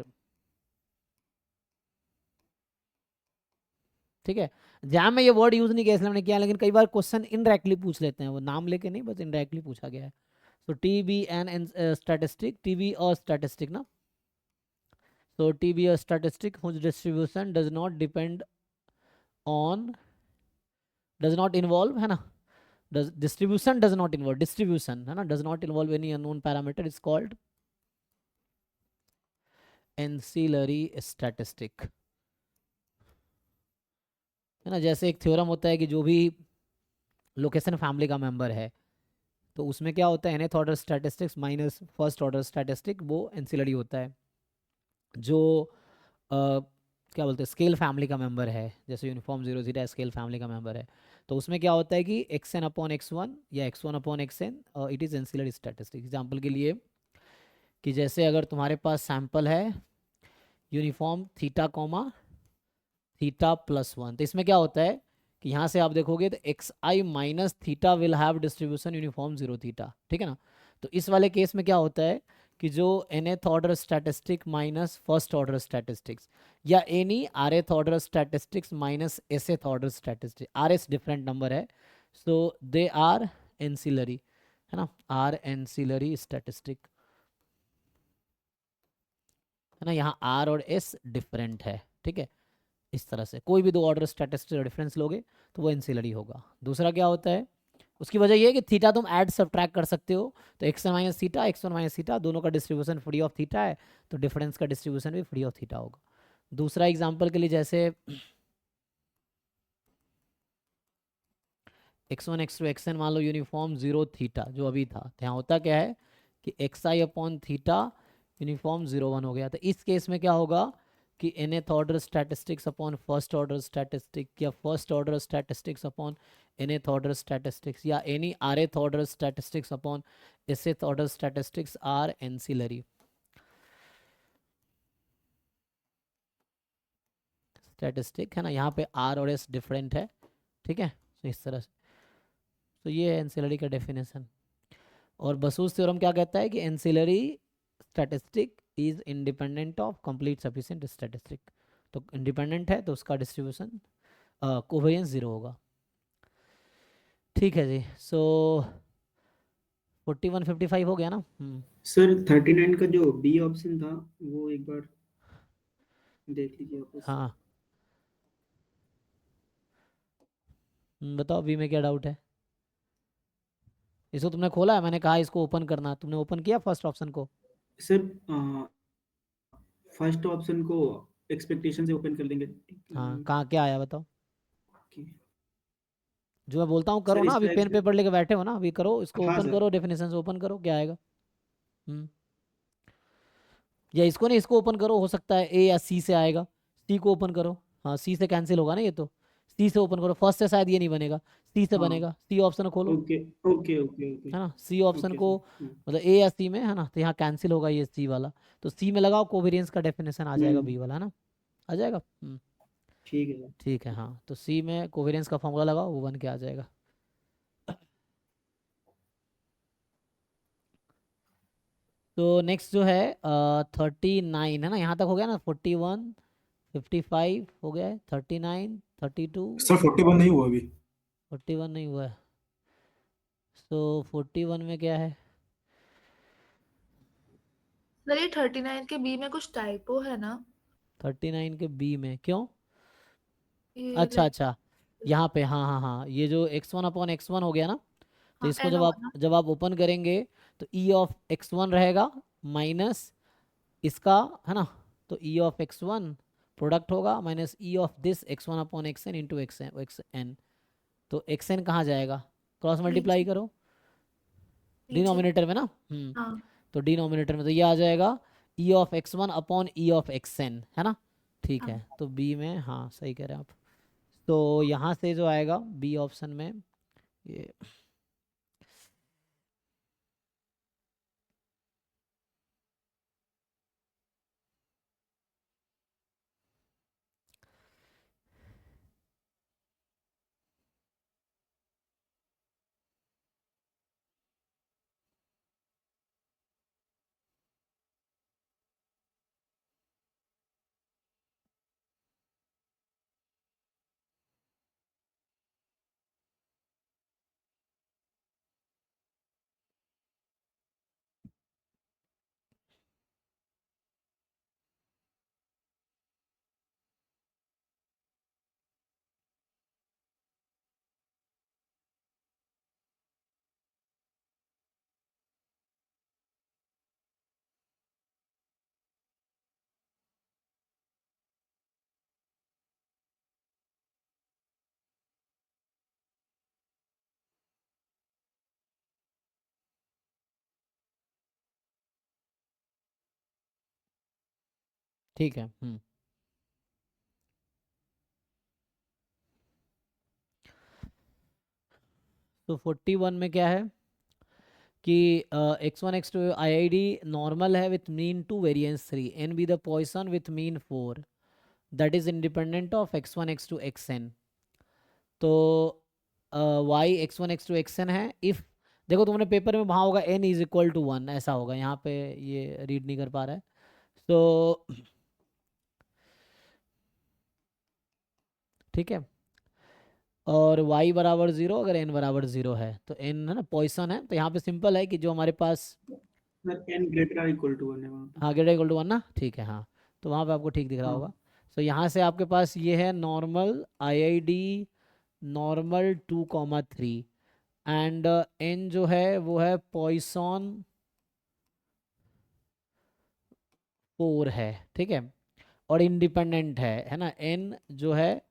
ठीक है। जैम में ये वर्ड यूज नहीं किया इसलिए हमने किया, लेकिन कई बार क्वेश्चन इनडायरेक्टली पूछ लेते हैं, वो नाम लेके नहीं, बस इनडायरेक्टली पूछा गया है। So T B N statistic, T B और स्टैटिस्टिक ना, so t be a statistic whose distribution does not involve है ना, distribution does not involve, distribution है ना, does not involve any unknown parameter is called ancillary statistic, है ना। जैसे एक थ्योरम होता है कि जो भी लोकेशन फैमिली का मेंबर है, तो उसमें क्या होता है, nth order statistics minus first order statistic, वो एंसिलरी होता है। जो क्या बोलते हैं, स्केल फैमिली का मेंबर है, जैसे यूनिफॉर्म 0 थीटा स्केल फैमिली का मेंबर है, तो उसमें क्या होता है कि X N upon x one या X one upon X N, it is ancillary statistic. Example के लिए कि जैसे अगर तुम्हारे पास सैंपल है uniform theta comma theta plus one, तो इसमें क्या होता है कि यहाँ से आप देखोगे तो x I minus theta will have distribution uniform 0 theta, ठीक है ना। तो इस वाले केस में क्या होता है कि जो nth order statistic minus first order statistics, या any rth order statistics minus sth order statistics, rs different number है, सो दे आर एंसिलरी, है ना, आर एंसिलरी स्टैटिस्टिक, है ना। यहाँ r और s डिफरेंट है, ठीक है। इस तरह से कोई भी दो ऑर्डर स्टैटिस्टिक डिफरेंस लोगे तो वो एंसिलरी होगा। दूसरा क्या होता है, उसकी वजह ये है कि थीटा तुम ऐड सब्ट्रैक्ट कर सकते हो, तो x1 minus theta, x1 minus theta, दोनों का डिस्ट्रीब्यूशन फ्री ऑफ थीटा है, तो डिफरेंस का डिस्ट्रीब्यूशन भी फ्री ऑफ थीटा होगा। दूसरा एग्जांपल के लिए जैसे x1 x2 xn मान लो यूनिफॉर्म 0 थीटा जो अभी था, तो यहाँ होता क्या है कि xi अपॉन थीटा यूनिफॉर्म 0 1 हो गया। तो इस केस में क्या होगा कि nth order statistics upon first order statistic, या first order statistics upon nth order statistics, या any rth order statistics upon sth order statistics are ancillary. Statistic है ना, यहाँ पे आर और एस डिफरेंट है, ठीक है। तो इस तरह से, तो ये है एंसिलरी का डेफिनेशन। और बसूस थ्योरम क्या कहता है कि ancillary statistic is independent of complete sufficient statistic. तो इंडिपेंडेंट है तो उसका डिस्ट्रीब्यूशन कोवेरिएंस 0 होगा, ठीक है जी। सो 41 55 हो गया ना। सर 39 का जो बी ऑप्शन था वो एक बार देख लीजिए आप। हाँ बताओ बी में क्या डाउट है। इसको तुमने खोला है, मैंने कहा इसको ओपन करना, तुमने ओपन किया फर्स्ट ऑप्शन को। सर फर्स्ट ऑप्शन को एक्सपेक्टेशन से ओपन कर लेंगे। हाँ कहाँ क्या आया बताओ, Okay. जो मैं बोलता हूँ करो सर ना, अभी इसका पेन पेपर लेके बैठे हो ना, अभी करो इसको, हाँ ओपन सर। करो, डेफिनेशन से ओपन करो, क्या आएगा। या इसको नहीं, इसको ओपन करो, हो सकता है ए या सी से आएगा। सी को ओपन करो, हाँ सी से कैंसिल होगा ना ये, तो सी से ओपन करो, फर्स्ट से शायद ये नहीं बनेगा, सी से हाँ बनेगा। सी ऑप्शन खोलो, ओके ओके ओके ओके है ना, सी ऑप्शन ओके को, सर। मतलब ए या सी में, है ना, तो यहाँ कैंसिल होगा ये सी वाला, तो सी में लगाओ, कोवेरिएंस का डेफिनेशन आ जाएगा बी वाला, है ना, आ जाएगा। ठीक है सर। ठीक है, हाँ तो सी में कोवेरिएंस का फॉर्मूला लगाओ, वो बन के आ जाएगा। तो नेक्स्ट जो है 39 है ना, यहाँ तक हो गया ना, 41 55 हो गया है, 39 32 सर 41 नहीं हुआ अभी। 41 नहीं हुआ है। सो 41 में क्या है, सर ये 39 के बी में कुछ टाइपो है ना। 39 के बी में क्यों, ये अच्छा अच्छा, यहाँ पे हाँ हाँ हाँ, ये जो x1/x1 हो गया ना, तो हाँ, इसको n जब होगा आप ना। जब आप ओपन करेंगे तो e ऑफ x1 रहेगा माइनस इसका, है ना, तो e ऑफ x1 प्रोडक्ट होगा minus e of this x1/xn into xn। तो xn कहाँ जाएगा, क्रॉस मल्टीप्लाई नीचे करो नीचे डिनोमिनेटर में ना, हाँ तो डिनोमिनेटर में तो ये आ जाएगा e of x1/e of xn, है ना, ठीक हाँ। है। तो b में, हाँ सही कह रहे हैं आप। तो यहाँ से जो आएगा बी ऑप्शन में ये, ठीक है। तो 41 में क्या है कि x1 x2 IID नॉर्मल है with mean 2 variance 3, n be the Poisson with mean 4, that is independent of x1 x2 xn। तो y x1 x2 xn है इफ, देखो तुमने पेपर में वहाँ होगा n इज इक्वल टू 1, ऐसा होगा, यहाँ पे ये रीड नहीं कर पा रहा है। तो ठीक है, और y बराबर 0 अगर n बराबर 0 है, तो n है ना पॉइसन है, तो यहाँ पे सिंपल है कि जो हमारे पास, sir n greater equal to 1 है वहाँ पे। हाँ ग्रेटर इक्वल टू 1 ना, ठीक है, हाँ तो वहाँ पे आपको ठीक दिख रहा हाँ होगा। तो यहाँ से आपके पास ये है normal IID normal 2,3 and n जो है वो है पॉइसन 4 है, ठीक है, और इंडिपेंडेंट है ना, n जो है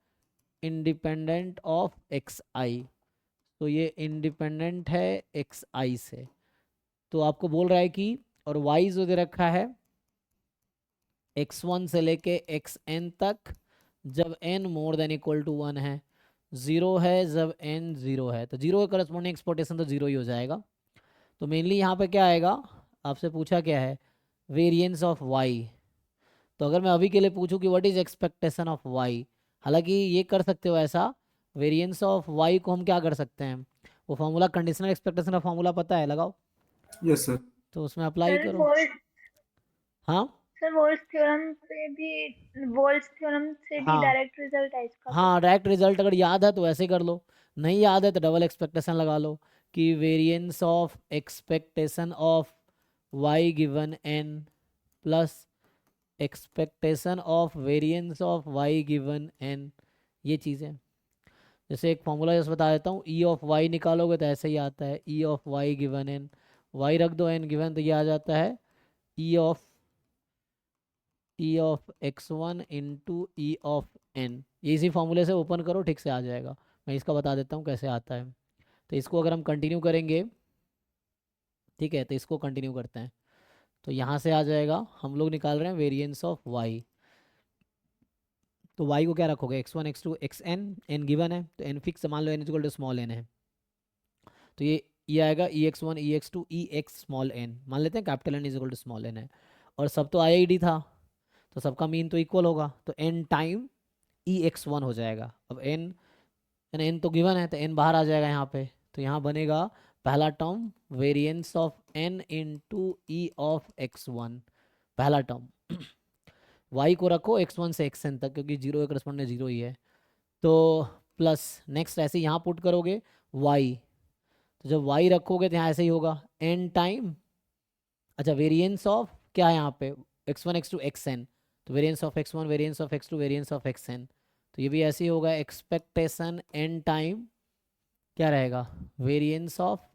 इंडिपेंडेंट ऑफ xi, तो ये इंडिपेंडेंट है xi से। तो आपको बोल रहा है कि, और y जो दे रखा है x1 से लेके xn तक जब n more than equal to 1 है, 0 है जब n 0 है, तो 0 के करस्पॉन्डिंग एक्सपोर्टेशन तो 0 ही हो जाएगा। तो मेनली यहाँ पे क्या आएगा, आपसे पूछा क्या है, वेरिएंस ऑफ y। तो अगर मैं अभी के लिए पूछूं कि what is expectation of y, हालांकि ये कर सकते हो ऐसा, वेरिएंस ऑफ वाई को हम क्या कर सकते हैं, वो फॉर्मूला कंडीशनल एक्सपेक्टेशन का फॉर्मूला पता है, लगाओ यस सर। तो उसमें अप्लाई सर करो। वोल्ट हाँ सर वोल्ट्स थ्योरम से भी हाँ डायरेक्ट रिजल्ट है इसका तो। हाँ, डायरेक्ट रिजल्ट अगर याद है तो ऐसे कर लो, नहीं याद है तो डबल एक्सपेक्टेशन लगा लो कि variance of expectation of y given n plus expectation of variance of y given n, ये चीज़ें। जैसे एक फॉर्मूला जैसे बता देता हूँ, ई ऑफ वाई निकालोगे तो ऐसे ही आता है, e of y given n, y रख दो एन गिवन, तो ये आ जाता है e of x one into E of n. ये इसी फॉर्मूले से ओपन करो, ठीक से आ जाएगा। मैं इसका बता देता हूँ कैसे आता है। तो इसको अगर हम कंटिन्यू करेंगे, ठीक है, तो इसको कंटिन्यू करते हैं, तो यहाँ से आ जाएगा, हम लोग निकाल रहे हैं वेरिएंस ऑफ वाई। तो वाई को क्या रखोगे, X one x two x N, N given है तो एन फिक्स मान लो, N equal to small N है, तो ये आएगा ई x one E X two E X small N, मान लेते हैं capital N is equal to small N है, और सब तो आई आई डी था तो सबका मीन तो इक्वल होगा, तो एन टाइम ई एक्स वन हो जाएगा। अब एन एन तो गिवन है तो एन बाहर आ जाएगा यहाँ पे, तो यहाँ बनेगा पहला term variance of n into E of x one, पहला टर्म। वाई को रखो एक्स वन से एक्स एन तक, क्योंकि जीरो एक करस्पॉन्डिंग जीरो ही है, तो प्लस नेक्स्ट ऐसे यहाँ पुट करोगे वाई, तो जब वाई रखोगे तो यहाँ ऐसे ही होगा एन टाइम, अच्छा वेरिएंस ऑफ क्या है यहाँ पे, X one x two x N, तो variance of x one variance of X two variance of X N, तो ये भी ऐसे ही होगा एक्सपेक्टेशन एन टाइम क्या रहेगा, variance of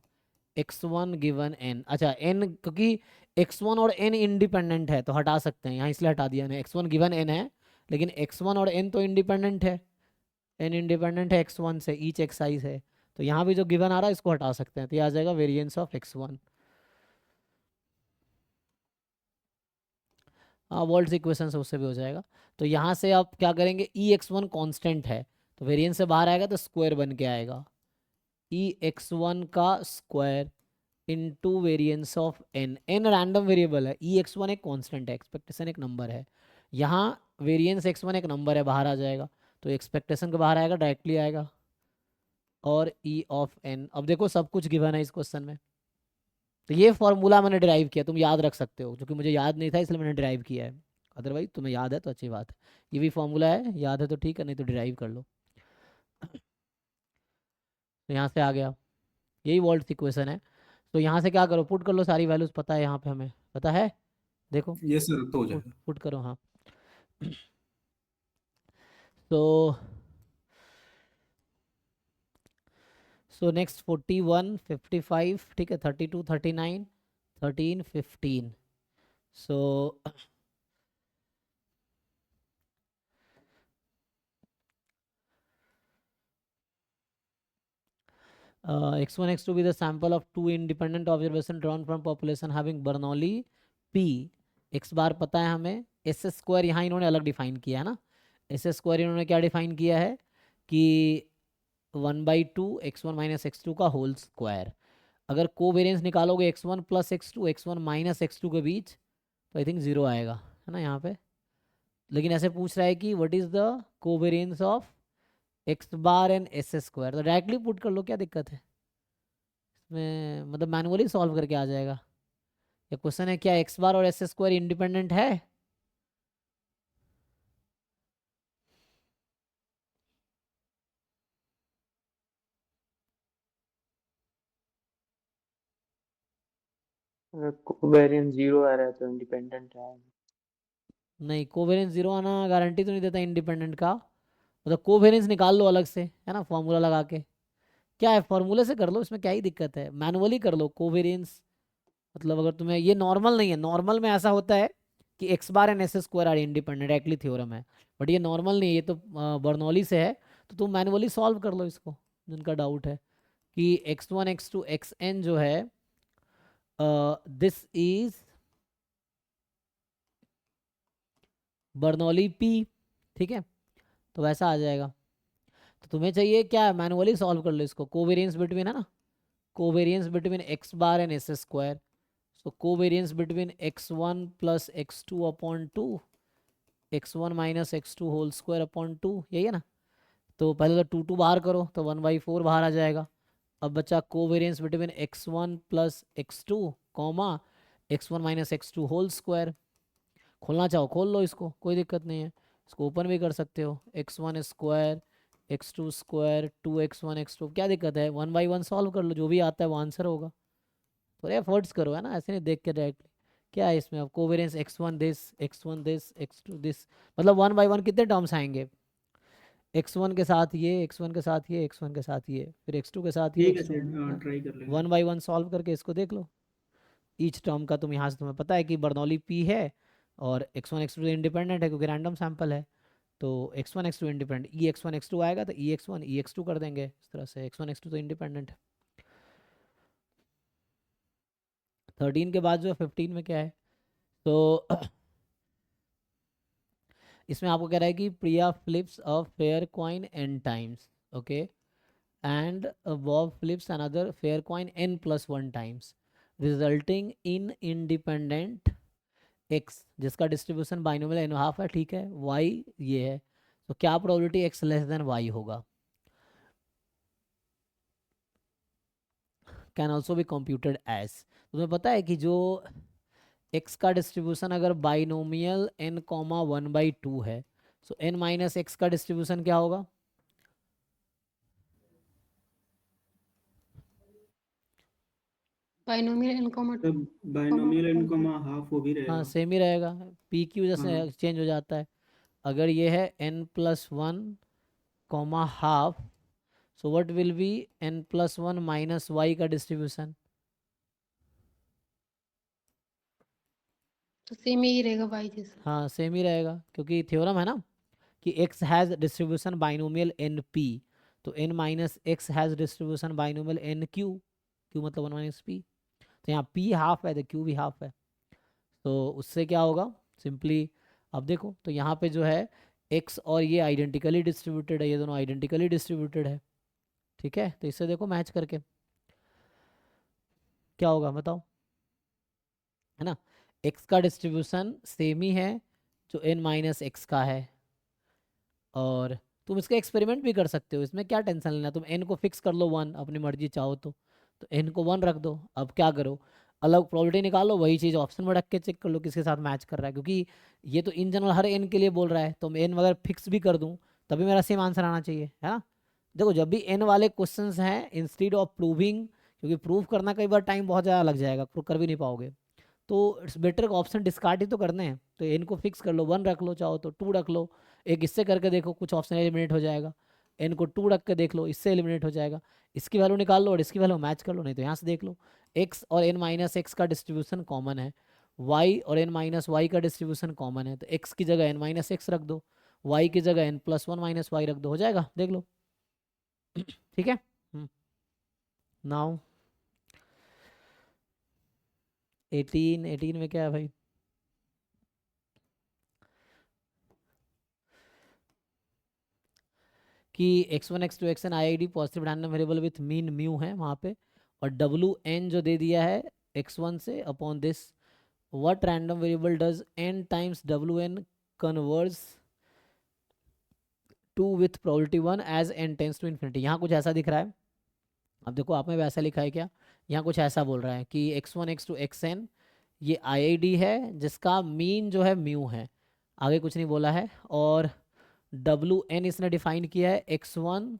x one given an. अच्छा एन, क्योंकि एक्स वन और एन इंडिपेंडेंट है तो हटा सकते हैं यहाँ, इसलिए हटा दिया मैंने, एक्स वन गिवन एन है लेकिन एक्स वन और एन तो इंडिपेंडेंट है, एन इंडिपेंडेंट है एक्स वन से, ईच एक्स आई से, तो यहाँ भी जो गिवन आ रहा है इसको हटा सकते हैं, तो ये आ जाएगा वेरिएंस ऑफ एक्स वन। हाँ वोल्ट्स इक्वेशन से उससे भी हो जाएगा। तो यहाँ से आप क्या करेंगे, ई एक्स वन कॉन्स्टेंट है तो वेरिएंस से बाहर आएगा तो स्क्वायर बन के आएगा, ई एक्स वन का square into variance of n, n random variable है, ई एक्स वन एक कांस्टेंट है, एक्सपेक्टेशन एक नंबर है, यहाँ वेरिएंस एक्स वन एक नंबर है, बाहर आ जाएगा, तो एक्सपेक्टेशन के बाहर आएगा डायरेक्टली आएगा, और ई ऑफ एन। अब देखो सब कुछ गिवन है इस क्वेश्चन में, तो ये फॉर्मूला मैंने डिराइव किया, तुम याद रख सकते हो, क्योंकि मुझे याद नहीं था इसलिए मैंने डिराइव किया है, अदरवाइज तुम्हें याद है तो अच्छी बात है, ये भी फॉर्मूला है, याद है तो ठीक है, नहीं तो डिराइव कर लो। तो यहाँ से आ गया, यही वोल्ट्स इक्वेशन है। तो यहाँ से क्या करो, पुट कर लो, सारी वैल्यूज पता है यहाँ पे, हमें पता है, देखो यस सर, तो हो पुट जाएगा। पुट करो हाँ। तो नेक्स्ट 41 55, ठीक है, 32 39 13 15, सो x1 x2 be the sample of two independent observation drawn from population having Bernoulli p, x बार पता है हमें, एस स्क्वायर यहाँ इन्होंने अलग डिफाइन किया है ना, एस स्क्वायर इन्होंने क्या डिफाइन किया है कि 1/2 x1 माइनस x2 का होल स्क्वायर। अगर कोवेरिएंस निकालोगे x1 plus x2 x1 minus x2 के बीच, तो आई थिंक जीरो आएगा, है ना यहाँ पे, लेकिन ऐसे पूछ रहा है कि what is the covariance of X bar and s square, तो डायरेक्टली पुट कर लो, क्या दिक्कत है इसमें, मतलब मैनुअली सॉल्व करके आ जाएगा। ये क्वेश्चन है क्या एक्स बार और एस स्क्वायर इंडिपेंडेंट है, अगर कोवेरिएंस 0 आ रहा है तो इंडिपेंडेंट है। नहीं कोवेरिएंस जीरो आना गारंटी तो नहीं देता इंडिपेंडेंट का, मतलब कोवेरिएंस निकाल लो अलग से, है ना, फॉर्मूला लगा के, क्या है फॉर्मूले से कर लो, इसमें क्या ही दिक्कत है, मैनुअली कर लो कोवेरिएंस। मतलब अगर तुम्हें ये नॉर्मल नहीं है, नॉर्मल में ऐसा होता है कि x bar and s square are independent, directly theorem है, बट ये नॉर्मल नहीं है, ये तो बर्नौली से है, तो तुम मैनुअली सॉल्व कर लो इसको, जिनका डाउट है कि x one x two x n जो है दिस इज बर्नौली पी, ठीक है, तो वैसा आ जाएगा। तो तुम्हें चाहिए क्या, मैनुअली सॉल्व कर लो इसको, कोवेरिएंस बिटवीन, है ना, covariance between x bar and s square, so covariance between x1 plus x2 upon 2 x1 minus x2 whole square upon 2, यही है ना। तो पहले तो 2 बाहर करो तो 1/4 बाहर आ जाएगा। अब बचा covariance between x1 plus x2 comma x1 minus x2 whole square. खोलना चाहो खोल लो इसको, कोई दिक्कत नहीं है, इसको ओपन भी कर सकते हो। x1 square x2 square 2x1 x2, क्या दिक्कत है, 1/1 सॉल्व कर लो, जो भी आता है वो आंसर होगा। थोड़े एफर्ट्स करो, है ना, ऐसे नहीं देख के डायरेक्टली। क्या है इसमें, अब covariance x1 this x1 this x2 this, मतलब 1/1 कितने टर्म्स आएंगे, x1 के साथ ये, x1 के साथ ये, x1 के साथ ये, फिर x2 के साथ ये, ठीक है x2, सर, ट्राई कर लेंगे। 1/1 सॉल्व करके इसको देख लो। ईच टर्म का तुम यहाँ से तुम्हें पता है कि बर्नौली p है और x1 x2 इंडिपेंडेंट है क्योंकि रैंडम सैंपल है। तो x1 x2 independent, e x1 x2 आएगा तो e x1 e x2 कर देंगे इस तरह से, x1 x2 तो इंडिपेंडेंट है। 13 के बाद जो 15 में क्या है, तो इसमें आपको कह रहा है कि Priya flips a fair coin n times, okay, and Bob flips another fair coin n+1 times, resulting in independent x, जिसका डिस्ट्रीब्यूशन बाइनोमियल n½ है, ठीक है, y ये है, तो क्या probability x less than y होगा, can also be computed as. तुम्हें पता है कि जो x का डिस्ट्रीब्यूशन अगर बाइनोमियल n,1/2 है, सो n माइनस एक्स का डिस्ट्रीब्यूशन क्या होगा, बाइनोमियल n कॉमा तब बाइनोमियल n कॉमा हाफ वो भी हाँ रहेगा। सेम ही रहेगा, p की वजह से हाँ चेंज हो जाता है। अगर ये है n+1 comma half, so what will be n+1 minus y का डिस्ट्रीब्यूशन, तो सेम ही रहेगा y जैसा। हाँ सेम ही रहेगा क्योंकि थ्योरम है ना कि x has distribution binomial np, तो n minus x has distribution binomial nq, q मतलब 1 माइनस p, तो यहाँ p हाफ है तो q भी हाफ है, तो उससे क्या होगा सिंपली, अब देखो तो यहाँ पे जो है x और ये आइडेंटिकली डिस्ट्रीब्यूटेड है, ये दोनों आइडेंटिकली डिस्ट्रीब्यूटेड है, ठीक है, तो इससे देखो मैच करके क्या होगा बताओ, है ना, x का डिस्ट्रीब्यूशन सेम ही है जो n माइनस एक्स का है, और तुम इसका एक्सपेरिमेंट भी कर सकते हो, इसमें क्या टेंशन लेना, तुम n को फिक्स कर लो 1 अपनी मर्जी चाहो तो n को 1 रख दो। अब क्या करो, अलग प्रोबेबिलिटी निकालो, वही चीज़ ऑप्शन में रख के चेक कर लो किसके साथ मैच कर रहा है, क्योंकि ये तो इन जनरल हर n के लिए बोल रहा है, तो मैं n अगर फिक्स भी कर दूँ तभी मेरा सेम आंसर आना चाहिए, है ना। देखो जब भी n वाले क्वेश्चंस हैं, इंस्टीड ऑफ प्रूविंग, क्योंकि प्रूव करना कई बार टाइम बहुत ज़्यादा लग जाएगा, कर भी नहीं पाओगे, तो इट्स बेटर ऑप्शन डिस्कार्ड ही तो करने हैं, तो n को फिक्स कर लो, 1 रख लो, चाहो तो 2 रख लो, एक इससे करके देखो कुछ ऑप्शन एलिमिनेट हो जाएगा, n को 2 रख के देख लो, इससे एलिमिनेट हो जाएगा, इसकी वैल्यू निकाल लो और इसकी वैल्यू मैच कर लो, नहीं तो यहाँ से देख लो x और n माइनस एक्स का डिस्ट्रीब्यूशन कॉमन है, y और n माइनस वाई का डिस्ट्रीब्यूशन कॉमन है, तो x की जगह n माइनस एक्स रख दो, y की जगह n+1 माइनस वाई रख दो, हो जाएगा, देख लो ठीक है। नाउ 18 में क्या है भाई, कि x1 x2 xn IID positive random variable with mean mu है वहाँ पे, और wn जो दे दिया है x1 से upon this, what random variable does n times wn converge to with probability 1 as n tends to infinity, यहाँ कुछ ऐसा दिख रहा है, अब देखो आप में वैसा लिखा है क्या, यहाँ कुछ ऐसा बोल रहा है कि x1 x2 xn ये IID है जिसका मीन जो है म्यू है, आगे कुछ नहीं बोला है, और wn इसने डिफाइन किया है x1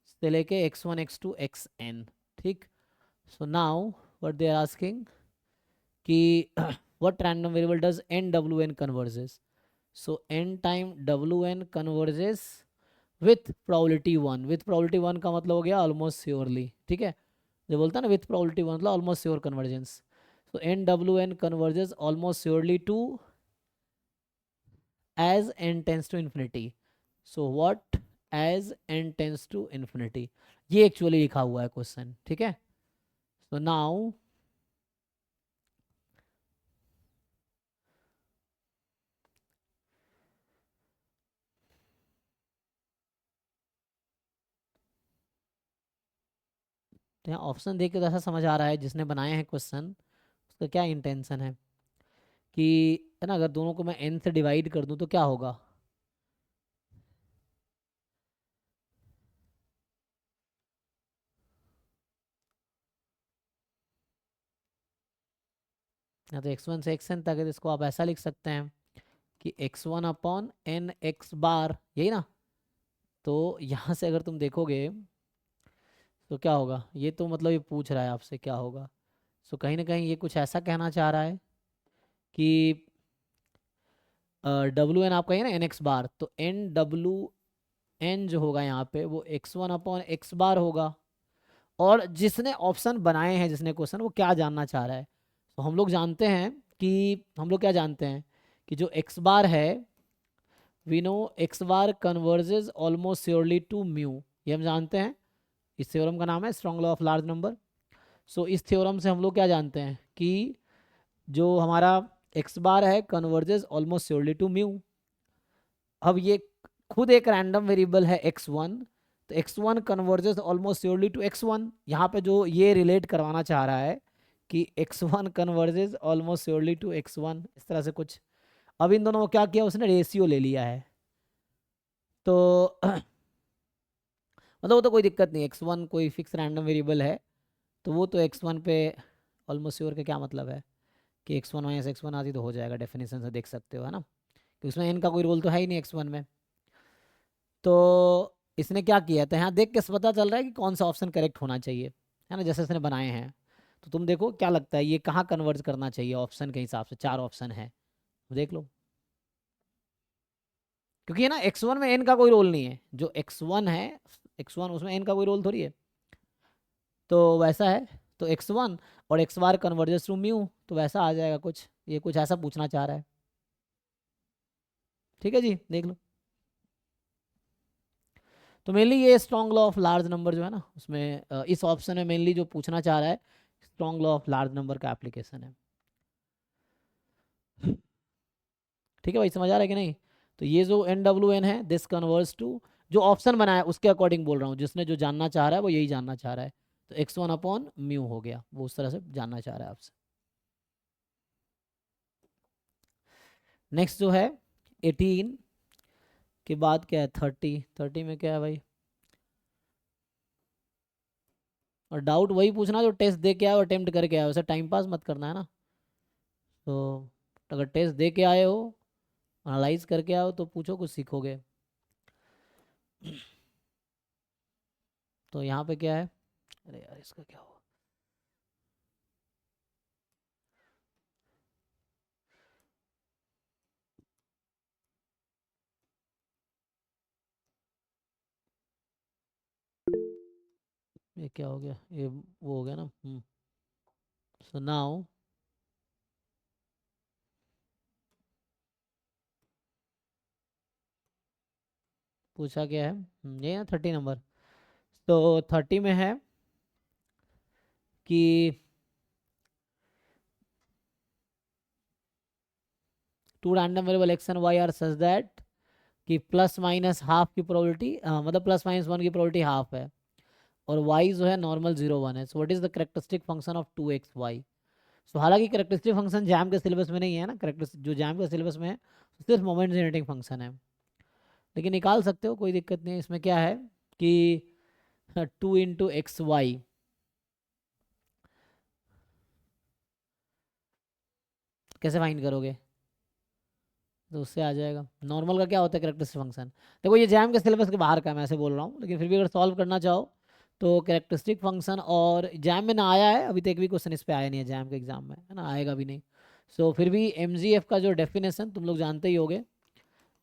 से लेके x1 x2 xn, ठीक। So now what they are asking कि what random variable does nwn converges, so n time wn converges with probability 1, with probability 1 का मतलब हो गया ऑलमोस्ट श्योरली, ठीक है, जो बोलता है ना विथ प्रोबेबिलिटी 1 मतलब almost sure convergence, so nwn converges almost surely to as n tends to infinity, so what as n tends to infinity, ये एक्चुअली लिखा हुआ है क्वेश्चन, ठीक है। so now तो यहाँ ऑप्शन देख के तो ऐसा समझ आ रहा है जिसने बनाए हैं क्वेश्चन उसका क्या इंटेंशन है कि है ना, अगर दोनों को मैं n से डिवाइड कर दूं तो क्या होगा? या तो x1 से xn तक है, तो इसको आप ऐसा लिख सकते हैं कि x1 अपॉन n x बार, यही ना। तो यहाँ से अगर तुम देखोगे तो क्या होगा, ये तो मतलब ये पूछ रहा है आपसे क्या होगा। सो कहीं ना कहीं ये कुछ ऐसा कहना चाह रहा है कि डब्ल्यू एन आप कहिए ना एन एक्स बार, तो एन डब्ल्यू एन जो होगा यहाँ पे वो x1 अपॉन एक्स बार होगा। और जिसने ऑप्शन बनाए हैं, जिसने क्वेश्चन, वो क्या जानना चाह रहा है? तो हम लोग जानते हैं कि हम लोग क्या जानते हैं कि जो x बार है, we know x bar converges almost surely to mu, ये हम जानते हैं। इस थ्योरम का नाम है strong law of large number. So इस थ्योरम से हम लोग क्या जानते हैं कि जो हमारा x बार है converges almost surely to mu. अब ये खुद एक रैंडम वेरिएबल है x1, तो x1 converges almost surely to x1। यहाँ पे जो ये रिलेट करवाना चाह रहा है कि x1 converges almost surely to x1, इस तरह से कुछ। अब इन दोनों को क्या किया, उसने रेशियो ले लिया है। तो मतलब वो तो कोई दिक्कत नहीं, x1 कोई फिक्स रैंडम वेरिएबल है, तो वो तो x1 पे ऑलमोस्ट श्योर का क्या मतलब है कि x1 माइनस x1 आदि तो हो जाएगा, डेफिनेशन से देख सकते हो, है ना, कि उसमें n का कोई रोल तो है ही नहीं x1 में। तो इसने क्या किया, तो यहाँ देख के पता चल रहा है कि कौन सा ऑप्शन करेक्ट होना चाहिए, है ना, जैसे इसने बनाए हैं। तो तुम देखो क्या लगता है ये कहाँ कन्वर्ज करना चाहिए ऑप्शन के हिसाब से, 4 ऑप्शन है, देख लो। क्योंकि है ना x1 में n का कोई रोल नहीं है, जो x1 है x1 उसमें n का कोई रोल थोड़ी है। तो वैसा है, तो x1 और x bar converges to mu, तो वैसा आ जाएगा कुछ, ये कुछ ऐसा पूछना चाह रहा है। ठीक है जी, देख लो। तो मेनली ये strong law of large number जो है ना, उसमें इस ऑप्शन में मेनली जो पूछना चाह रहा है strong law of large number का एप्लीकेशन है। ठीक है भाई, समझ आ रहा है कि नहीं? तो ये जो एन डब्ल्यू एन है, दिस कन्वर्स टू, जो ऑप्शन बनाया उसके अकॉर्डिंग बोल रहा हूँ, जिसने जो जानना चाह रहा है वो यही जानना चाह रहा है। तो x1 अपॉन म्यू हो गया, वो उस तरह से जानना चाह रहा है आपसे। नेक्स्ट जो है 18 के बाद क्या है, 30 में क्या है भाई? और डाउट वही पूछना जो टेस्ट दे के आए हो, अटेम्प्ट करके आए हो, वैसे टाइम पास मत करना, है ना। तो अगर टेस्ट दे के आए हो, एनालाइज करके आओ, तो पूछो, कुछ सीखोगे। तो यहाँ पे क्या है, अरे यार इसका क्या हुआ? ये क्या हो गया, ये वो हो गया ना। सो नाउ पूछा क्या है, ये है 30 नंबर। तो 30 में है कि two random variable x and y are such that कि प्लस माइनस हाफ की प्रोबेबिलिटी, मतलब प्लस माइनस 1 की प्रोबेबिलिटी हाफ है, और y जो है नॉर्मल 0 1 है। So what is the characteristic function of 2xy? सो हालांकि कैरेक्टरिस्टिक फंक्शन जैम के सिलेबस में नहीं है ना, कैरेक्टरिस्टिक जो जैम के सिलेबस में है सिर्फ मोमेंट जनरेटिंग फंक्शन है, लेकिन निकाल सकते हो, कोई दिक्कत नहीं है। इसमें क्या है कि 2 इंटू एक्स वाई, कैसे फाइंड करोगे? तो उससे आ जाएगा। नॉर्मल का क्या होता है कैरेक्टरिस्टिक फंक्शन, देखो ये जैम के सिलेबस के बाहर का मैं ऐसे बोल रहा हूँ, लेकिन फिर भी अगर सॉल्व करना चाहो तो कैरेक्टरिस्टिक फंक्शन, और जैम में ना आया है अभी तक, एक भी क्वेश्चन इस पे आया नहीं है जैम के एग्जाम में, है ना, आएगा भी नहीं। सो फिर भी एमजीएफ का जो डेफिनेशन तुम लोग जानते ही होगे,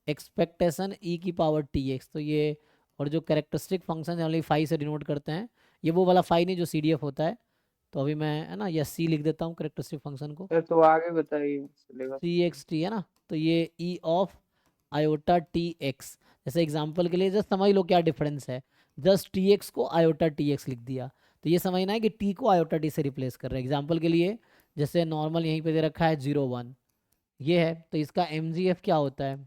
एक्सपेक्टेशन ई की पावर टी एक्स। तो ये, और जो कैरेक्टरिस्टिक फंक्शन ओनली फाई से डिनोट करते हैं, ये वो वाला फाई नहीं जो CDF होता है। तो अभी मैं, है ना, या सी लिख देता हूँ कैरेक्टरिस्टिक फंक्शन को, सर तो आगे बताइए सिलेबस। CXT, है ना। तो ये ई ऑफ आयोटा TX, जैसे एग्जांपल के लिए जस्ट समझ लो क्या डिफरेंस है, जस्ट TX को आयोटा TX लिख दिया, तो ये समझना है कि T को आयोटा T से रिप्लेस कर रहे हैं। एग्जांपल के लिए जैसे नॉर्मल यहीं पे दे रखा है 0 1, ये है, तो इसका MGF क्या होता है?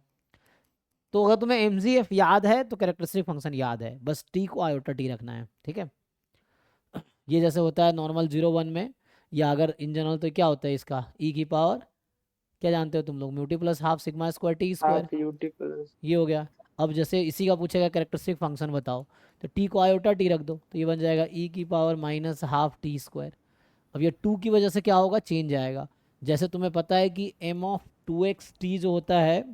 तो अगर तुम्हें MGF याद है तो कैरेक्टरिस्टिक फंक्शन याद है, बस T को आयोटा T रखना है, ठीक है। ये जैसे होता है नॉर्मल 0 1 में, या अगर इन जनरल तो क्या होता है इसका e की पावर क्या जानते हो तुम लोग, mu T plus half sigma square T square, half UT plus ये हो गया। अब जैसे इसी का पूछेगा कैरेक्टरिस्टिक फंक्शन बताओ, तो टी को आयोटा टी रख दो, तो ये बन जाएगा ई की power minus half T square. अब ये 2 की वजह से क्या होगा, चेंज आएगा। जैसे तुम्हें पता है कि एम ऑफ 2x टी जो होता है